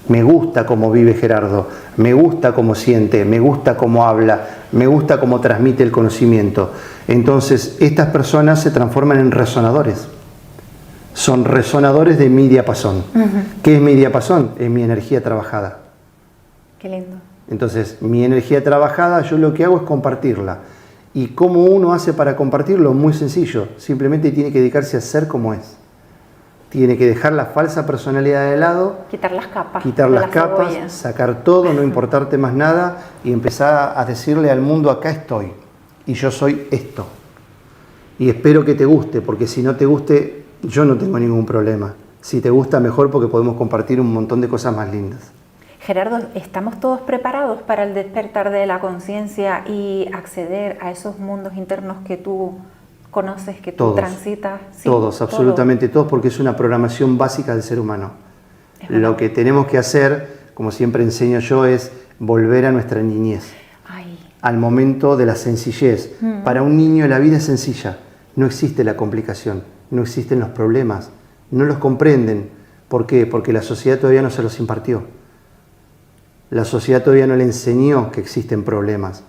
Me gusta cómo vive Gerardo, me gusta cómo siente, me gusta cómo habla, me gusta cómo transmite el conocimiento. Entonces, estas personas se transforman en resonadores. Son resonadores de mi diapasón. ¿Qué es mi diapasón? Es mi energía trabajada. Qué lindo. Entonces, mi energía trabajada, yo lo que hago es compartirla. ¿Y cómo uno hace para compartirlo? Muy sencillo. Simplemente tiene que dedicarse a ser como es. Tiene que dejar la falsa personalidad de lado, quitar las capas, sacar todo, no importarte más nada y empezar a decirle al mundo, acá estoy y yo soy esto. Y espero que te guste, porque si no te guste, yo no tengo ningún problema. Si te gusta, mejor, porque podemos compartir un montón de cosas más lindas. Gerardo, ¿estamos todos preparados para el despertar de la conciencia y acceder a esos mundos internos que tú conoces, que tú transitas? ¿Sí? Todos, absolutamente todos, porque es una programación básica del ser humano. Lo que tenemos que hacer, como siempre enseño yo, es volver a nuestra niñez, al momento de la sencillez. Para un niño la vida es sencilla, no existe la complicación, no existen los problemas, no los comprenden. ¿Por qué? Porque la sociedad todavía no se los impartió. La sociedad todavía no le enseñó que existen problemas.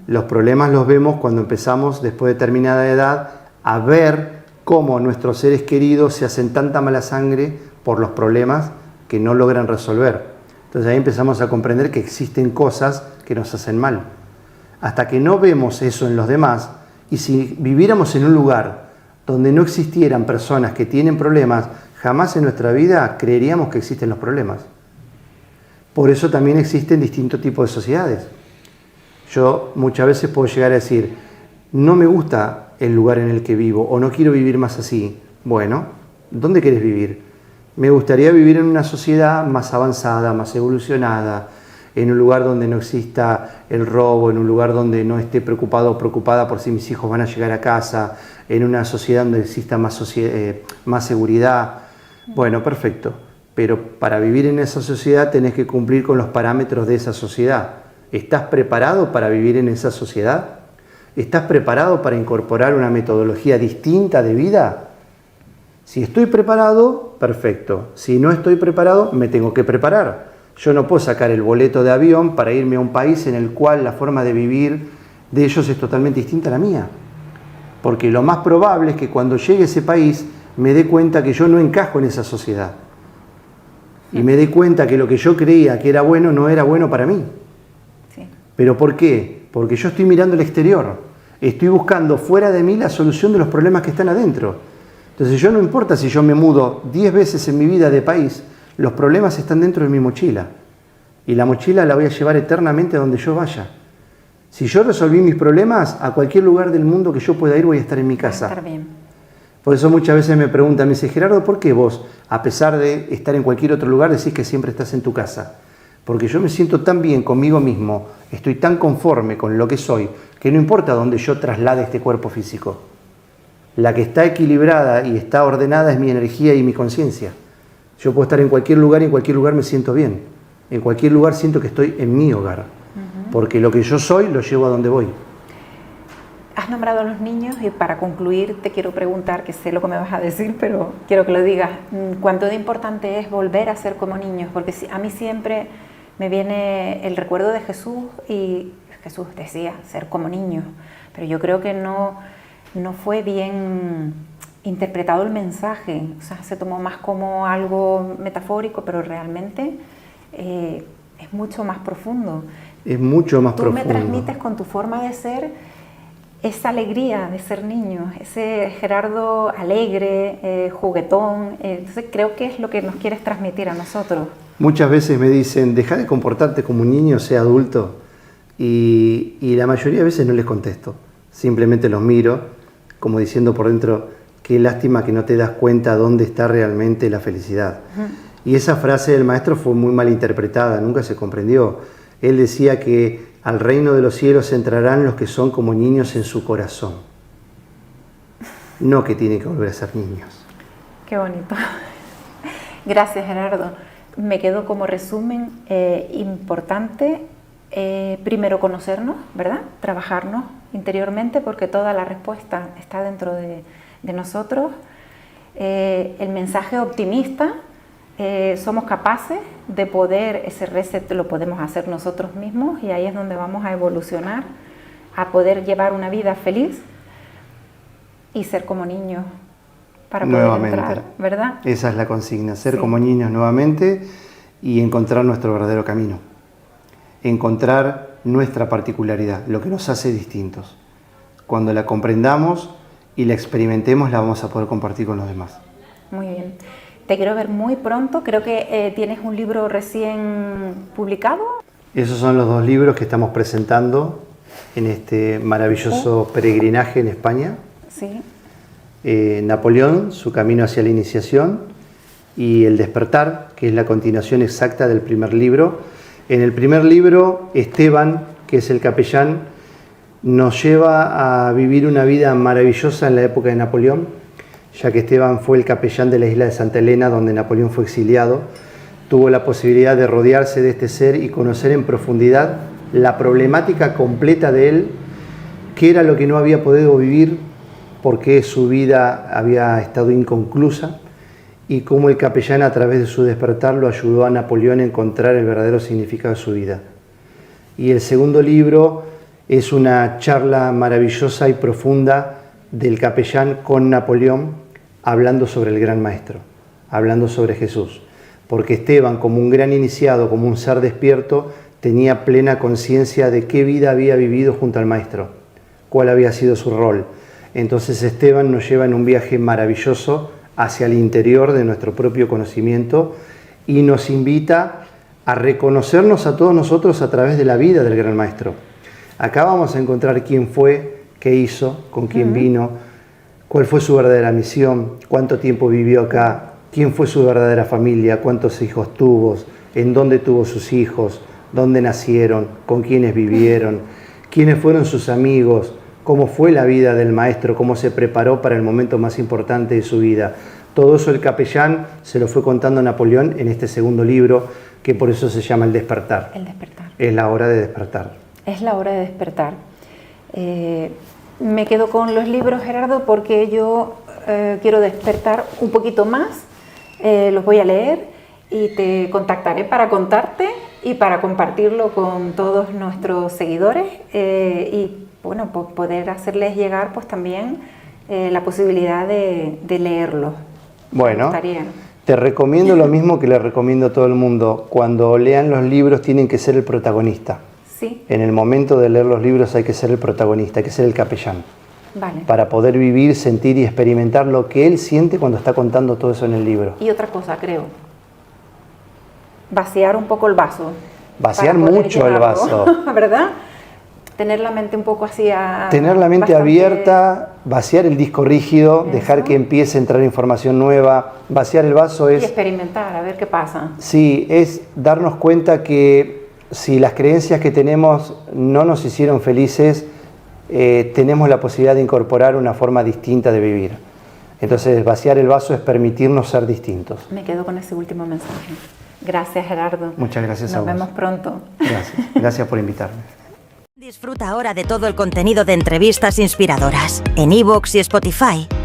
Los problemas los vemos cuando empezamos, después de determinada edad, a ver cómo nuestros seres queridos se hacen tanta mala sangre por los problemas que no logran resolver. Entonces ahí empezamos a comprender que existen cosas que nos hacen mal. Hasta que no vemos eso en los demás, y si viviéramos en un lugar donde no existieran personas que tienen problemas, jamás en nuestra vida creeríamos que existen los problemas. Por eso también existen distintos tipos de sociedades. Yo muchas veces puedo llegar a decir, no me gusta el lugar en el que vivo o no quiero vivir más así. Bueno, ¿dónde querés vivir? Me gustaría vivir en una sociedad más avanzada, más evolucionada, en un lugar donde no exista el robo, en un lugar donde no esté preocupado o preocupada por si mis hijos van a llegar a casa, en una sociedad donde exista más seguridad. Bueno, perfecto. Pero para vivir en esa sociedad tenés que cumplir con los parámetros de esa sociedad. ¿Estás preparado para vivir en esa sociedad? ¿Estás preparado para incorporar una metodología distinta de vida? Si estoy preparado, perfecto. Si no estoy preparado, me tengo que preparar. Yo no puedo sacar el boleto de avión para irme a un país en el cual la forma de vivir de ellos es totalmente distinta a la mía. Porque lo más probable es que cuando llegue a ese país me dé cuenta que yo no encajo en esa sociedad. Y me dé cuenta que lo que yo creía que era bueno no era bueno para mí. Sí. ¿Pero por qué? Porque yo estoy mirando el exterior. Estoy buscando fuera de mí la solución de los problemas que están adentro. Entonces yo no importa si yo me mudo 10 veces en mi vida de país, los problemas están dentro de mi mochila. Y la mochila la voy a llevar eternamente a donde yo vaya. Si yo resolví mis problemas, a cualquier lugar del mundo que yo pueda ir voy a estar en mi casa. Va a estar bien. Por eso muchas veces me preguntan, me dice, Gerardo, ¿por qué vos, a pesar de estar en cualquier otro lugar, decís que siempre estás en tu casa? Porque yo me siento tan bien conmigo mismo, estoy tan conforme con lo que soy, que no importa dónde yo traslade este cuerpo físico. La que está equilibrada y está ordenada es mi energía y mi conciencia. Yo puedo estar en cualquier lugar y en cualquier lugar me siento bien. En cualquier lugar siento que estoy en mi hogar. Porque lo que yo soy lo llevo a donde voy. Has nombrado a los niños y para concluir te quiero preguntar, que sé lo que me vas a decir, pero quiero que lo digas. ¿Cuánto de importante es volver a ser como niños? Porque a mí siempre me viene el recuerdo de Jesús y Jesús decía ser como niños, pero yo creo que no fue bien interpretado el mensaje. O sea, se tomó más como algo metafórico, pero realmente es mucho más profundo. Es mucho más profundo. Tú me transmites con tu forma de ser esa alegría de ser niño, ese Gerardo alegre, juguetón. Entonces creo que es lo que nos quieres transmitir a nosotros. Muchas veces me dicen, deja de comportarte como un niño, sea adulto. Y la mayoría de veces no les contesto. Simplemente los miro, como diciendo por dentro, qué lástima que no te das cuenta dónde está realmente la felicidad. Y esa frase del maestro fue muy mal interpretada, nunca se comprendió. Él decía que al reino de los cielos entrarán los que son como niños en su corazón. No que tienen que volver a ser niños. Qué bonito. Gracias, Gerardo. Me quedo como resumen importante, primero conocernos, ¿verdad? Trabajarnos interiormente porque toda la respuesta está dentro de nosotros. El mensaje optimista. Somos capaces de poder, ese reset lo podemos hacer nosotros mismos y ahí es donde vamos a evolucionar, a poder llevar una vida feliz y ser como niños para poder entrar, ¿verdad? Esa es la consigna, ser como niños nuevamente y encontrar nuestro verdadero camino, encontrar nuestra particularidad, lo que nos hace distintos. Cuando la comprendamos y la experimentemos, la vamos a poder compartir con los demás. Muy bien. Te quiero ver muy pronto, creo que tienes un libro recién publicado. Esos son los 2 libros que estamos presentando en este maravilloso peregrinaje en España. Sí. Napoleón, su camino hacia la iniciación, y El despertar, que es la continuación exacta del primer libro. En el primer libro, Esteban, que es el capellán, nos lleva a vivir una vida maravillosa en la época de Napoleón, ya que Esteban fue el capellán de la isla de Santa Elena, donde Napoleón fue exiliado. Tuvo la posibilidad de rodearse de este ser y conocer en profundidad la problemática completa de él, qué era lo que no había podido vivir, por qué su vida había estado inconclusa, y cómo el capellán, a través de su despertar, lo ayudó a Napoleón a encontrar el verdadero significado de su vida. Y el segundo libro es una charla maravillosa y profunda del capellán con Napoleón, hablando sobre el gran maestro, hablando sobre Jesús. Porque Esteban, como un gran iniciado, como un ser despierto, tenía plena conciencia de qué vida había vivido junto al maestro, cuál había sido su rol. Entonces Esteban nos lleva en un viaje maravilloso hacia el interior de nuestro propio conocimiento y nos invita a reconocernos a todos nosotros a través de la vida del gran maestro. Acá vamos a encontrar quién fue, qué hizo, con quién vino, cuál fue su verdadera misión, cuánto tiempo vivió acá, quién fue su verdadera familia, cuántos hijos tuvo, en dónde tuvo sus hijos, dónde nacieron, con quiénes vivieron, quiénes fueron sus amigos, cómo fue la vida del maestro, cómo se preparó para el momento más importante de su vida. Todo eso el capellán se lo fue contando a Napoleón en este segundo libro, que por eso se llama El despertar. El despertar. Es la hora de despertar. Es la hora de despertar. Me quedo con los libros, Gerardo, porque yo quiero despertar un poquito más, los voy a leer y te contactaré para contarte y para compartirlo con todos nuestros seguidores y bueno, pues poder hacerles llegar pues también la posibilidad de leerlo. Bueno, te recomiendo lo mismo que le recomiendo a todo el mundo. Cuando lean los libros tienen que ser el protagonista. Sí. En el momento de leer los libros hay que ser el protagonista, hay que ser el capellán. Vale. Para poder vivir, sentir y experimentar lo que él siente cuando está contando todo eso en el libro. Y otra cosa, creo, vaciar un poco el vaso. Vaciar mucho el vaso. ¿Verdad? Tener la mente un poco así tener la mente abierta, vaciar el disco rígido, eso. Dejar que empiece a entrar información nueva. Vaciar el vaso es... Y experimentar, a ver qué pasa. Sí, es darnos cuenta que si las creencias que tenemos no nos hicieron felices, tenemos la posibilidad de incorporar una forma distinta de vivir. Entonces, vaciar el vaso es permitirnos ser distintos. Me quedo con ese último mensaje. Gracias, Gerardo. Muchas gracias a vos. Nos vemos pronto. Gracias. Gracias por invitarme. Disfruta ahora de todo el contenido de entrevistas inspiradoras en iVoox y Spotify.